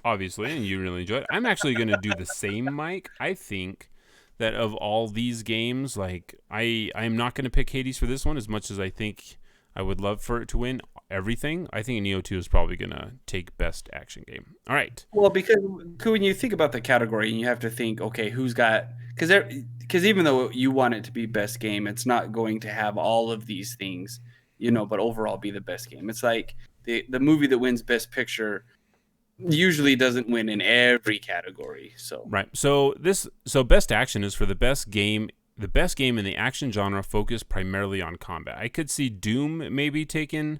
Obviously, and you really enjoyed it. I'm actually going to do the same, Mike. I think that of all these games, like I'm not going to pick Hades for this one as much as I think I would love for it to win everything. I think Neo 2 is probably going to take best action game. All right. Well, because when you think about the category, you have to think, okay, who's got – because even though you want it to be best game, it's not going to have all of these things, but overall be the best game. It's like the movie that wins best picture – usually doesn't win in every category. So right. So best action is for the best game in the action genre focused primarily on combat. I could see Doom maybe taking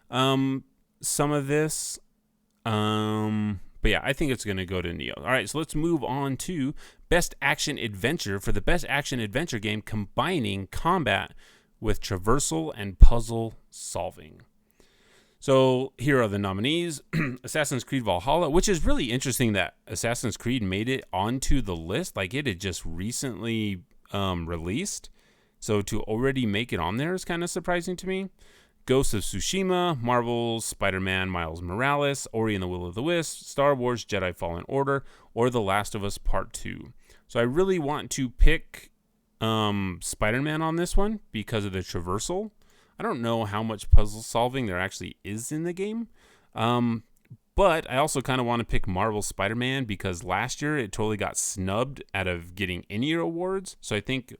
some of this. But yeah, I think it's going to go to Neo. All right, so let's move on to best action adventure for the best action adventure game combining combat with traversal and puzzle solving. So here are the nominees. Assassin's Creed Valhalla, which is really interesting that Assassin's Creed made it onto the list. Like it had just recently released. So to already make it on there is kind of surprising to me. Ghost of Tsushima, Marvel's Spider-Man Miles Morales, Ori and the Will of the Wisp, Star Wars Jedi Fallen Order, or The Last of Us Part 2. So I really want to pick Spider-Man on this one because of the traversal. I don't know how much puzzle solving there actually is in the game. But I also kind of want to pick Marvel's Spider-Man because last year it totally got snubbed out of getting any awards. So I think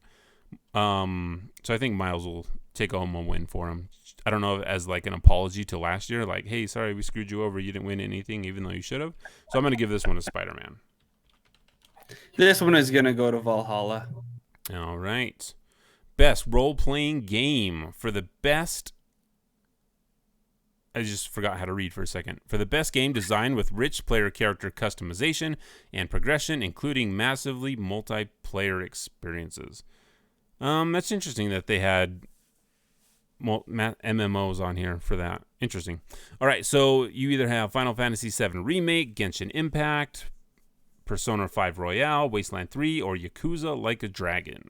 Miles will take home a win for him. I don't know, as like an apology to last year, like, hey, sorry, we screwed you over. You didn't win anything, even though you should have. So I'm going to give this one to Spider-Man. This one is going to go to Valhalla. All right. Best role-playing game. For the best... I just forgot how to read for a second. For the best game designed with rich player character customization and progression, including massively multiplayer experiences. That's interesting that they had MMOs on here for that. Interesting. All right, so you either have Final Fantasy VII Remake, Genshin Impact, Persona 5 Royale, Wasteland 3, or Yakuza Like a Dragon.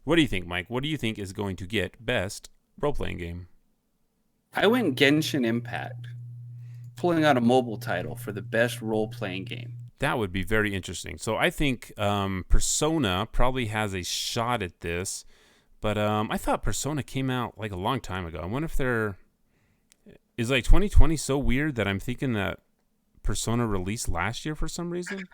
What do you think, Mike? What do you think is going to get best role-playing game? I went Genshin Impact, pulling out a mobile title for the best role-playing game. That would be very interesting. So I think Persona probably has a shot at this. But I thought Persona came out like a long time ago. I wonder if is like 2020 so weird that I'm thinking that Persona released last year for some reason.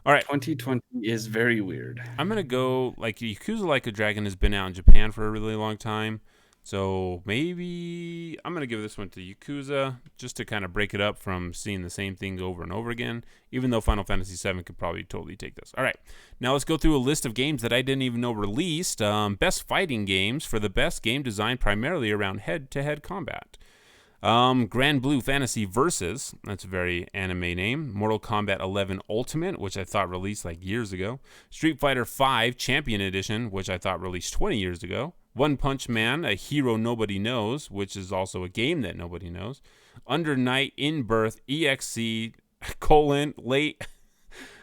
All right. 2020 is very weird. I'm going to go like Yakuza Like a Dragon has been out in Japan for a really long time. So maybe I'm going to give this one to Yakuza just to kind of break it up from seeing the same things over and over again, even though Final Fantasy VII could probably totally take this. All right, now let's go through a list of games that I didn't even know released. Best fighting games for the best game designed primarily around head-to-head combat. Grand Blue Fantasy Versus, that's a very anime name. Mortal Kombat 11 Ultimate, which I thought released like years ago. Street Fighter V Champion Edition, which I thought released 20 years ago. One Punch Man, a hero nobody knows, which is also a game that nobody knows. Under Night In Birth EXC : late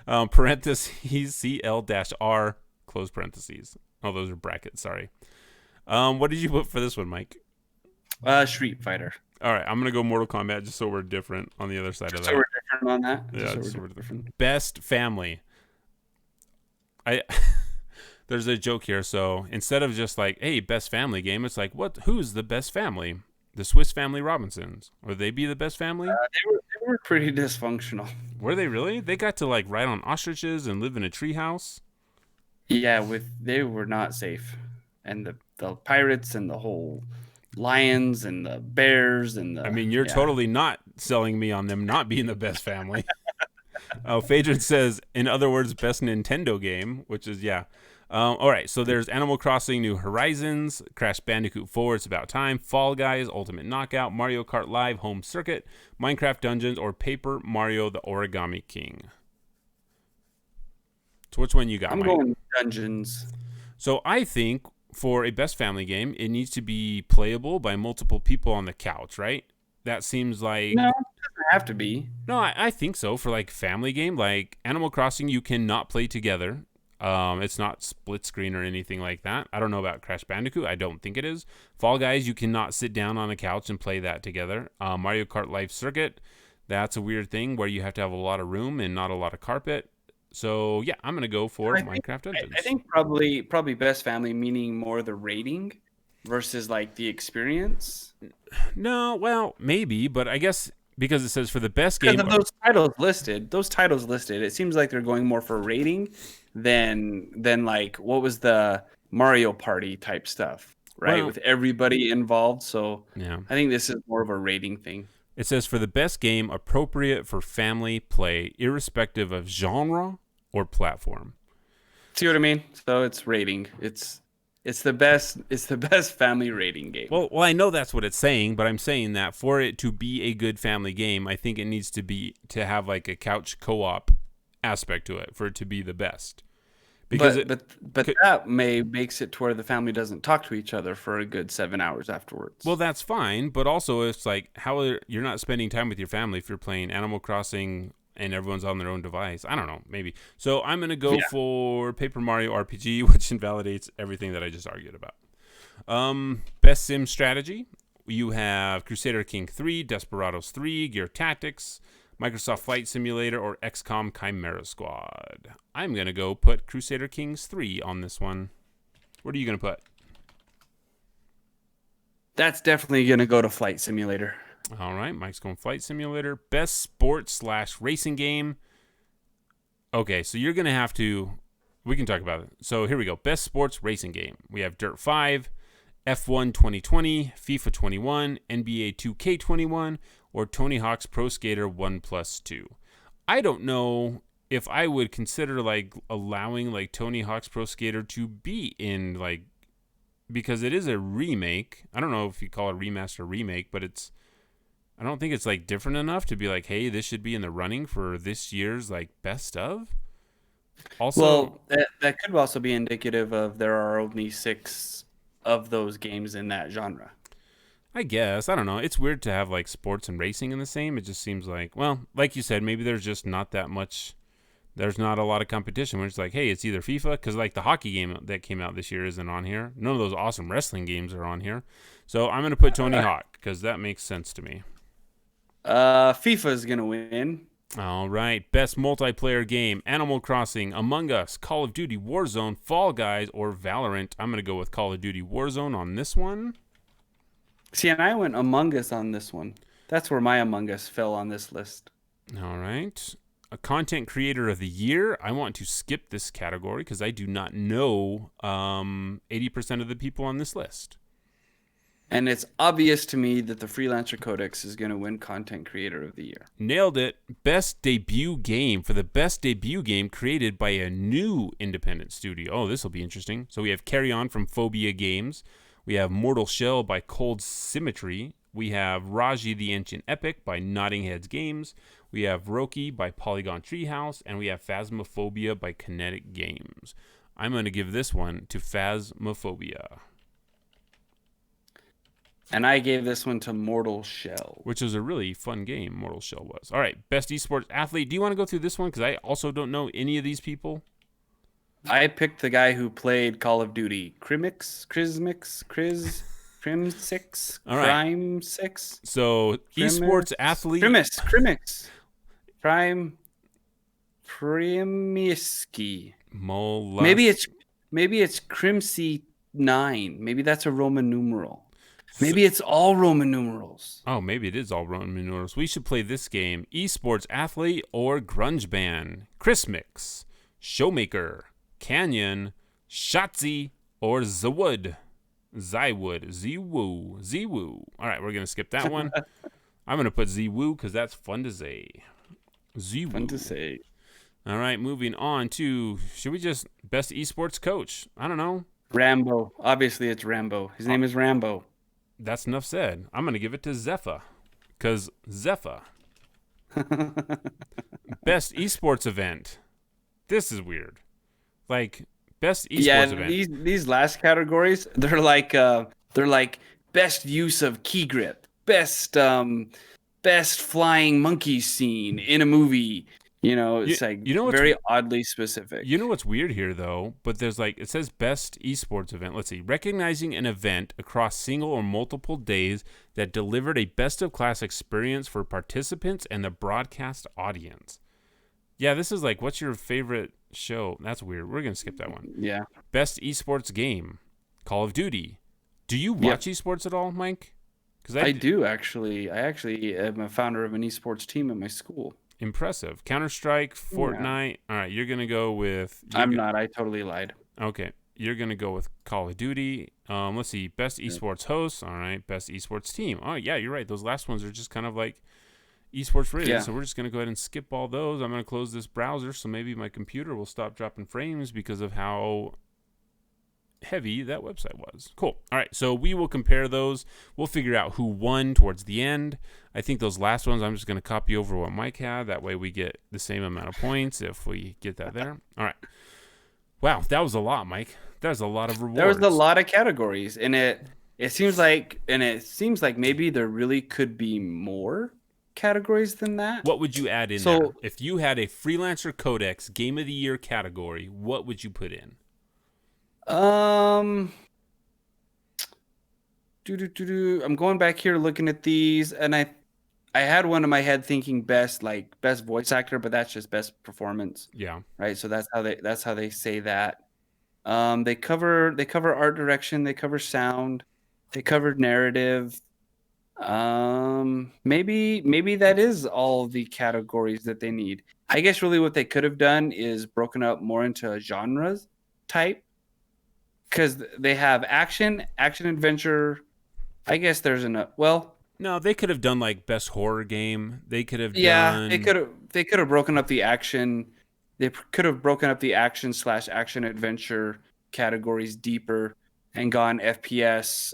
parentheses CL-R close parentheses. Oh, those are brackets. Sorry. What did you put for this one, Mike? Street Fighter. All right, I'm gonna go Mortal Kombat just so we're different on the other side of that. So we're different on that. Yeah, just so we're different. Best family. There's a joke here. So instead of just like, hey, best family game, it's like, who's the best family? The Swiss Family Robinsons. Would they be the best family? They were pretty dysfunctional. Were they really? They got to like ride on ostriches and live in a treehouse? Yeah, they were not safe. And the pirates and the whole lions and the bears and the... I mean, you're totally not selling me on them not being the best family. Phaedron says, in other words, best Nintendo game, which is, yeah. All right, so there's Animal Crossing New Horizons, Crash Bandicoot 4, It's About Time, Fall Guys, Ultimate Knockout, Mario Kart Live Home Circuit, Minecraft Dungeons, or Paper Mario the Origami King. So which one you got, I'm Mike? going Dungeons. So I think for a best family game, it needs to be playable by multiple people on the couch, right? That seems like... No, it doesn't have to be. No, I think so. For like family game, like Animal Crossing, you cannot play together. It's not split screen or anything like that. I don't know about Crash Bandicoot. I don't think it is. Fall Guys, you cannot sit down on a couch and play that together. Mario Kart Live Circuit, that's a weird thing where you have to have a lot of room and not a lot of carpet. So yeah, I'm gonna go for Minecraft Dungeons. I think probably best family, meaning more the rating versus like the experience. No, well maybe, but I guess because it says for the best game. Because of those titles listed, it seems like they're going more for rating than like what was the Mario Party type stuff, right? Well, with everybody involved. So yeah, I think this is more of a rating thing. It says for the best game appropriate for family play, irrespective of genre or platform. See what I mean? So it's rating. It's the best family rating game. Well, I know that's what it's saying, but I'm saying that for it to be a good family game, I think it needs to have like a couch co-op aspect to it for it to be the best. Because but that makes it to where the family doesn't talk to each other for a good 7 hours afterwards. Well, that's fine, but also it's like you're not spending time with your family if you're playing Animal Crossing and everyone's on their own device. I don't know, maybe. So I'm gonna go for Paper Mario RPG, which invalidates everything that I just argued about. Best sim strategy. you have Crusader King 3, Desperados 3, Gear Tactics, Microsoft Flight Simulator, or XCOM Chimera Squad. I'm going to go put Crusader Kings 3 on this one. What are you going to put? That's definitely going to go to Flight Simulator. All right, Mike's going Flight Simulator. Best sports/racing game. Okay, so you're going to have to... We can talk about it. So here we go. Best sports racing game. We have Dirt 5, F1 2020, FIFA 21, NBA 2K21, or Tony Hawk's Pro Skater 1+2. I don't know if I would consider like allowing like Tony Hawk's Pro Skater to be in like, because it is a remake. I don't know if you call it remaster remake, but I don't think it's like different enough to be like, hey, this should be in the running for this year's like best of. Also, well, that could also be indicative of there are only 6 of those games in that genre. I guess. I don't know. It's weird to have like sports and racing in the same. It just seems like, well, like you said, maybe there's just not that much. There's not a lot of competition where it's like, hey, it's either FIFA, because like the hockey game that came out this year isn't on here. None of those awesome wrestling games are on here. So I'm going to put Tony Hawk because that makes sense to me. FIFA is going to win. All right. Best multiplayer game: Animal Crossing, Among Us, Call of Duty Warzone, Fall Guys, or Valorant. I'm going to go with Call of Duty Warzone on this one. See, and I went Among Us on this one. That's where my Among Us fell on this list. All right. A content creator of the year. I want to skip this category because I do not know 80% of the people on this list. And it's obvious to me that the Freelancer Codex is going to win Content Creator of the Year. Nailed it. Best debut game. For the best debut game created by a new independent studio. Oh, this will be interesting. So we have Carry On from Phobia Games. We have Mortal Shell by Cold Symmetry. We have Raji the Ancient Epic by Nodding Heads Games. We have Roki by Polygon Treehouse. And we have Phasmophobia by Kinetic Games. I'm going to give this one to Phasmophobia. And I gave this one to Mortal Shell. Which was a really fun game, Mortal Shell was. All right, best esports athlete. Do you want to go through this one? Because I also don't know any of these people. I picked the guy who played Call of Duty. Crim6? All right. Crime 6? So, esports athlete. Crimix. Primiski. Maybe it's Crimsy 9. Maybe that's a Roman numeral. Maybe it's all Roman numerals. Oh, maybe it is all Roman numerals. We should play this game. Esports athlete or grunge band. Chrismix, Showmaker, Canyon, Shotzi, or Zwood. Zwoo. All right, we're going to skip that one. I'm going to put Zwoo because that's fun to say. Zwoo. Fun to say. All right, moving on to, should we just, best esports coach? I don't know. Rambo. Obviously, it's Rambo. His name is Rambo. That's enough said. I'm going to give it to Zephyr. Because Zephyr. Best esports event. This is weird. Like, best esports event. These last categories, they're like best use of key grip, best flying monkey scene in a movie. You know, it's very oddly specific. You know what's weird here, though? But there's like, it says best esports event. Let's see. Recognizing an event across single or multiple days that delivered a best-of-class experience for participants and the broadcast audience. Yeah, this is like, what's your favorite show? That's weird. We're going to skip that one. Yeah. Best esports game. Call of Duty. Do you watch esports at all, Mike? Because I do, actually. I actually am a founder of an esports team at my school. Impressive. Counter-Strike, Fortnite. All right, you're going to go with... I'm not. I totally lied. Okay. You're going to go with Call of Duty. Let's see. Best esports host. All right. Best esports team. Oh, yeah, you're right. Those last ones are just kind of like esports related. Yeah. So we're just going to go ahead and skip all those. I'm going to close this browser so maybe my computer will stop dropping frames because of how heavy that website was. Cool. All right, so we will compare those. We'll figure out who won towards the end. I think those last ones I'm just going to copy over what Mike had. That way we get the same amount of points if we get that there. All right. Wow, that was a lot, Mike. That was a lot of rewards. There was a lot of categories, and it seems like maybe there really could be more categories than that. What would you add in there? If you had a Freelancer Codex Game of the Year category, what would you put in? I'm going back here looking at these, and I had one in my head thinking best voice actor, but that's just best performance. Yeah. Right. So that's how they say that. They cover art direction, they cover sound, they covered narrative. Maybe that is all the categories that they need. I guess really what they could have done is broken up more into genres type, because they have action adventure. I guess there's No, they could have done like best horror game. They could have yeah, done. they could have broken up the action. They could have broken up the action / action adventure categories deeper and gone FPS,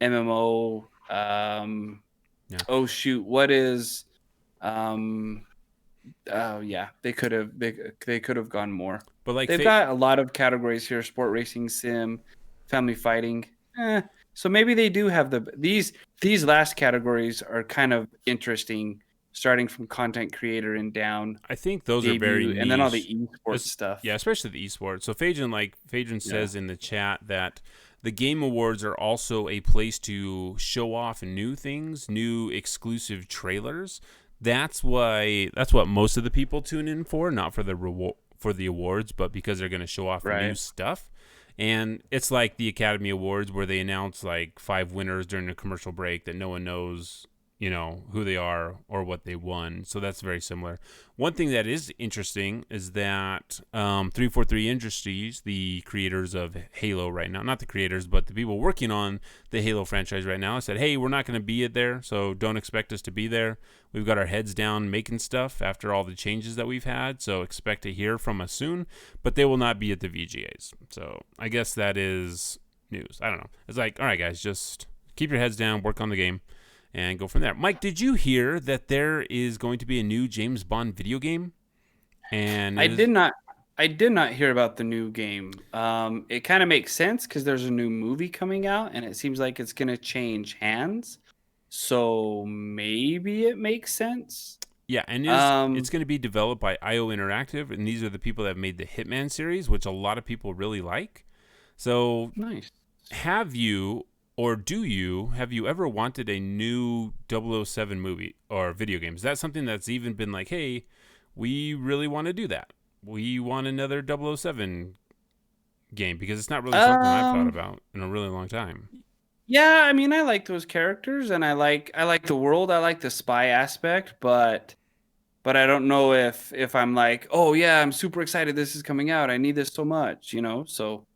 MMO. Yeah. Oh shoot, what is? Oh yeah, they could have gone more. But like They've got a lot of categories here: sport, racing, sim, family fighting. So maybe they do have these last categories are kind of interesting, starting from content creator and down. I think those debut, are very niche. And then all the esports stuff. Yeah, especially the esports. So Phaedron says in the chat that the Game Awards are also a place to show off new things, new exclusive trailers. That's what most of the people tune in for, not for the awards, but because they're going to show off new stuff. And it's like the Academy Awards where they announce like 5 winners during a commercial break that no one knows, who they are or what they won. So that's very similar. One thing that is interesting is that 343 Industries, the creators of Halo right now, not the creators, but the people working on the Halo franchise right now, said, hey, we're not going to be there, so don't expect us to be there. We've got our heads down making stuff after all the changes that we've had, so expect to hear from us soon, but they will not be at the VGAs. So I guess that is news. I don't know. It's like, all right, guys, just keep your heads down, work on the game, and go from there. Mike, did you hear that there is going to be a new James Bond video game? And I did not hear about the new game. It kind of makes sense because there's a new movie coming out, and it seems like it's going to change hands. So maybe it makes sense. Yeah, and it's going to be developed by IO Interactive, and these are the people that have made the Hitman series, which a lot of people really like. So nice. Have you ever wanted a new 007 movie or video game? Is that something that's even been like, hey, we really want to do that? We want another 007 game, because it's not really something I've thought about in a really long time. Yeah, I mean, I like those characters, and I like the world. I like the spy aspect, but I don't know if I'm like, oh yeah, I'm super excited this is coming out. I need this so much, so.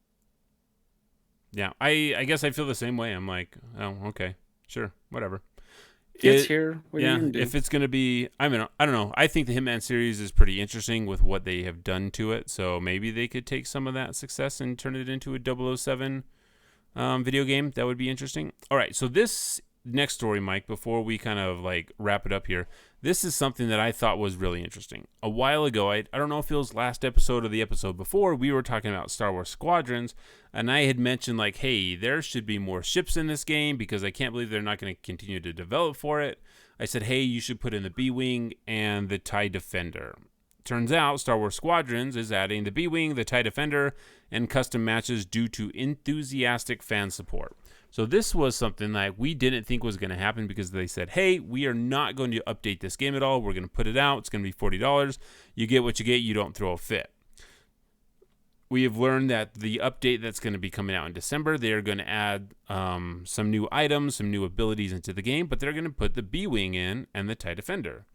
Yeah, I guess I feel the same way. I'm like, oh, okay, sure, whatever. It's here. What are you gonna do? If it's going to be, I don't know. I think the Hitman series is pretty interesting with what they have done to it. So maybe they could take some of that success and turn it into a 007 video game. That would be interesting. All right, so this next story, Mike, before we kind of like wrap it up here, this is something that I thought was really interesting. A while ago, I don't know if it was last episode or the episode before, we were talking about Star Wars Squadrons, and I had mentioned like, hey, there should be more ships in this game because I can't believe they're not going to continue to develop for it. I said, hey, you should put in the B-Wing and the TIE Defender. Turns out Star Wars Squadrons is adding the B-Wing, the TIE Defender, and custom matches due to enthusiastic fan support. So this was something that we didn't think was going to happen because they said, hey, we are not going to update this game at all. We're going to put it out. It's going to be $40. You get what you get. You don't throw a fit. We have learned that the update that's going to be coming out in December, they're going to add some new items, some new abilities into the game, but they're going to put the B-Wing in and the TIE Defender.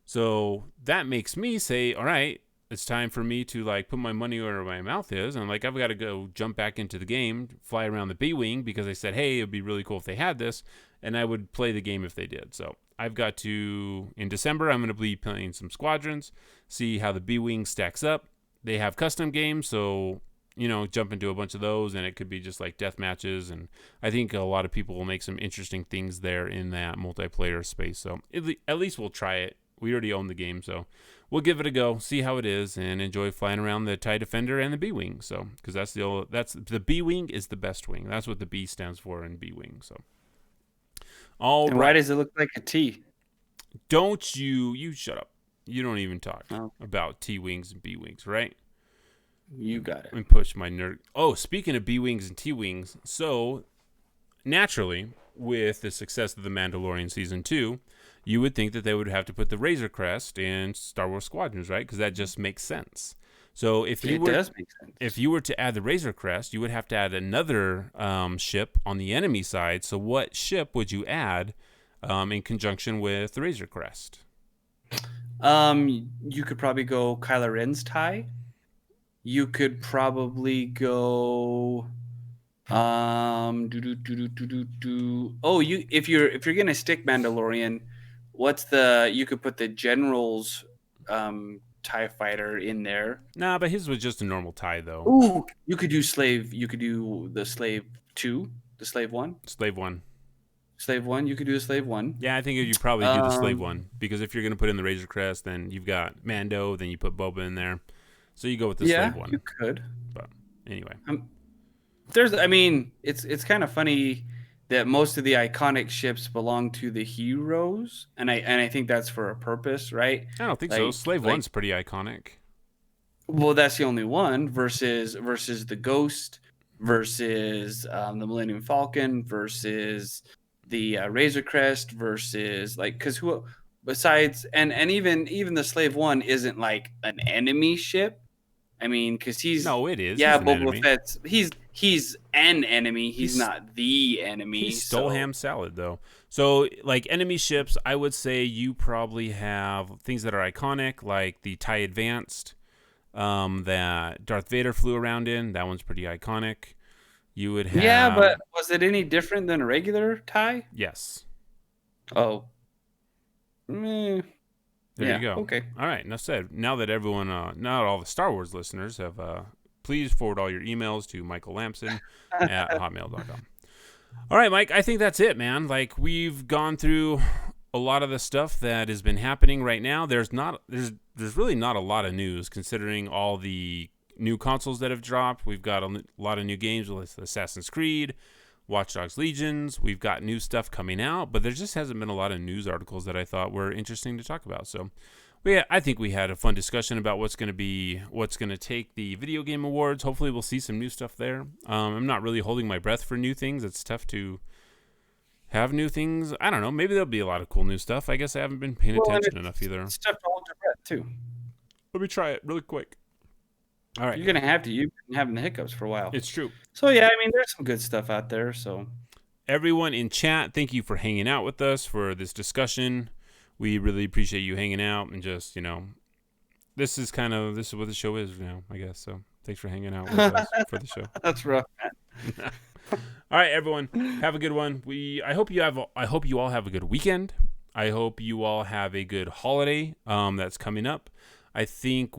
So that makes me say, all right, it's time for me to like put my money where my mouth is. And like, I've got to go jump back into the game, fly around the B-Wing, because they said, hey, it'd be really cool if they had this. And I would play the game if they did. So I've got to, in December, I'm going to be playing some Squadrons, see how the B-Wing stacks up. They have custom games, so, jump into a bunch of those, and it could be just like death matches. And I think a lot of people will make some interesting things there in that multiplayer space. So at least we'll try it. We already own the game, so we'll give it a go, see how it is, and enjoy flying around the TIE Defender and the B-Wing. So, because that's the B-Wing is the best wing. That's what the B stands for in B-Wing. So, all and right. why does it look like a T? Don't you shut up. You don't even talk about T-Wings and B-Wings, right? You got it. Let me push my nerd. Oh, speaking of B-Wings and T-Wings, so naturally, with the success of The Mandalorian Season 2, you would think that they would have to put the Razor Crest in Star Wars Squadrons, right? Because that just makes sense. So if you were to add the Razor Crest, you would have to add another ship on the enemy side. So what ship would you add in conjunction with the Razor Crest? You could probably go Kylo Ren's tie. You could probably go Oh, if you're gonna stick Mandalorian, you could put the General's TIE fighter in there. Nah, but his was just a normal tie though. Ooh, you could do the Slave 2, the Slave 1. Slave 1. Slave 1, you could do the Slave 1. Yeah, I think you probably do the Slave 1 because if you're gonna put in the Razor Crest, then you've got Mando, then you put Boba in there. So you go with the Slave 1. You could. But anyway. It's kind of funny that most of the iconic ships belong to the heroes, and I think that's for a purpose, right? I don't think so. Slave 1's pretty iconic. Well, that's the only one versus the Ghost, versus the Millennium Falcon, versus the Razor Crest, versus because who besides and even the Slave 1 isn't like an enemy ship. I mean, because he's it is. Yeah, Boba Fett's he's an enemy. He's not the enemy. He stole ham salad though. So like enemy ships, I would say you probably have things that are iconic, like the TIE Advanced that Darth Vader flew around in. That one's pretty iconic. You would have. Yeah, but was it any different than a regular TIE? Yes. Oh. There you go. Okay. All right. Enough said. Now that everyone, now all the Star Wars listeners have, please forward all your emails to Michael Lamson at hotmail.com. All right, Mike. I think that's it, man. Like we've gone through a lot of the stuff that has been happening right now. There's really not a lot of news considering all the new consoles that have dropped. We've got a lot of new games with Assassin's Creed, Watch Dogs Legions. We've got new stuff coming out, but there just hasn't been a lot of news articles that I thought were interesting to talk about. So, I think we had a fun discussion about what's going to take the video game awards. Hopefully, we'll see some new stuff there. I'm not really holding my breath for new things. It's tough to have new things. I don't know. Maybe there'll be a lot of cool new stuff. I guess I haven't been paying attention enough either. It's tough to hold your breath too. Let me try it really quick. All right. You're going to have to. You've been having the hiccups for a while. It's true. So, yeah, I mean, there's some good stuff out there. So, everyone in chat, thank you for hanging out with us for this discussion. We really appreciate you hanging out and just, this is what the show is now, I guess. So, thanks for hanging out with us for the show. That's rough, man. All right, everyone. Have a good one. I hope you all have a good weekend. I hope you all have a good holiday that's coming up. I think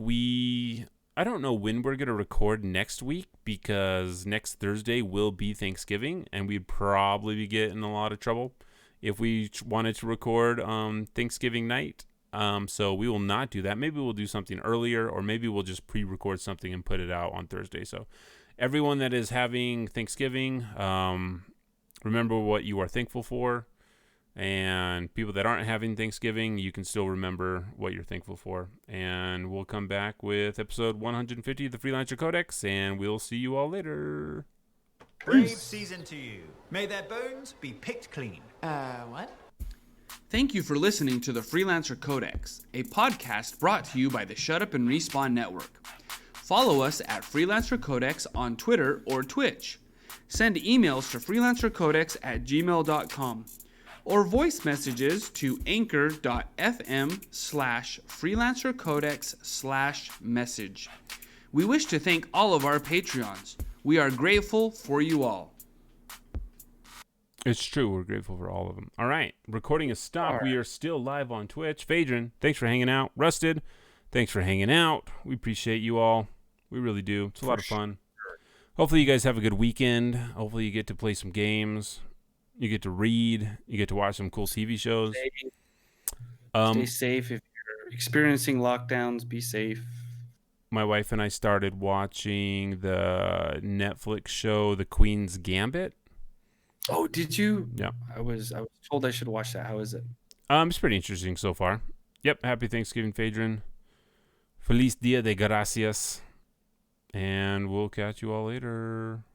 I don't know when we're going to record next week because next Thursday will be Thanksgiving and we'd probably be getting in a lot of trouble if we wanted to record Thanksgiving night. So we will not do that. Maybe we'll do something earlier or maybe we'll just pre-record something and put it out on Thursday. So everyone that is having Thanksgiving, remember what you are thankful for. And people that aren't having Thanksgiving, you can still remember what you're thankful for. And we'll come back with episode 150 of the Freelancer Codex, and we'll see you all later. Brave season to you. May their bones be picked clean. What? Thank you for listening to the Freelancer Codex, a podcast brought to you by the Shut Up and Respawn Network. Follow us at Freelancer Codex on Twitter or Twitch. Send emails to freelancercodex@gmail.com. or voice messages to anchor.fm/freelancercodex/message. We wish to thank all of our Patreons. We are grateful for you all. It's true. We're grateful for all of them. All right. Recording is stopped. We are still live on Twitch. Phaedron, thanks for hanging out. Rusted, thanks for hanging out. We appreciate you all. We really do. It's a lot of fun. Hopefully you guys have a good weekend. Hopefully you get to play some games. You get to read. You get to watch some cool TV shows. Stay safe. If you're experiencing lockdowns, be safe. My wife and I started watching the Netflix show The Queen's Gambit. Oh, did you? Yeah. I was told I should watch that. How is it? It's pretty interesting so far. Yep. Happy Thanksgiving, Phaedron. Feliz Dia de Gracias. And we'll catch you all later.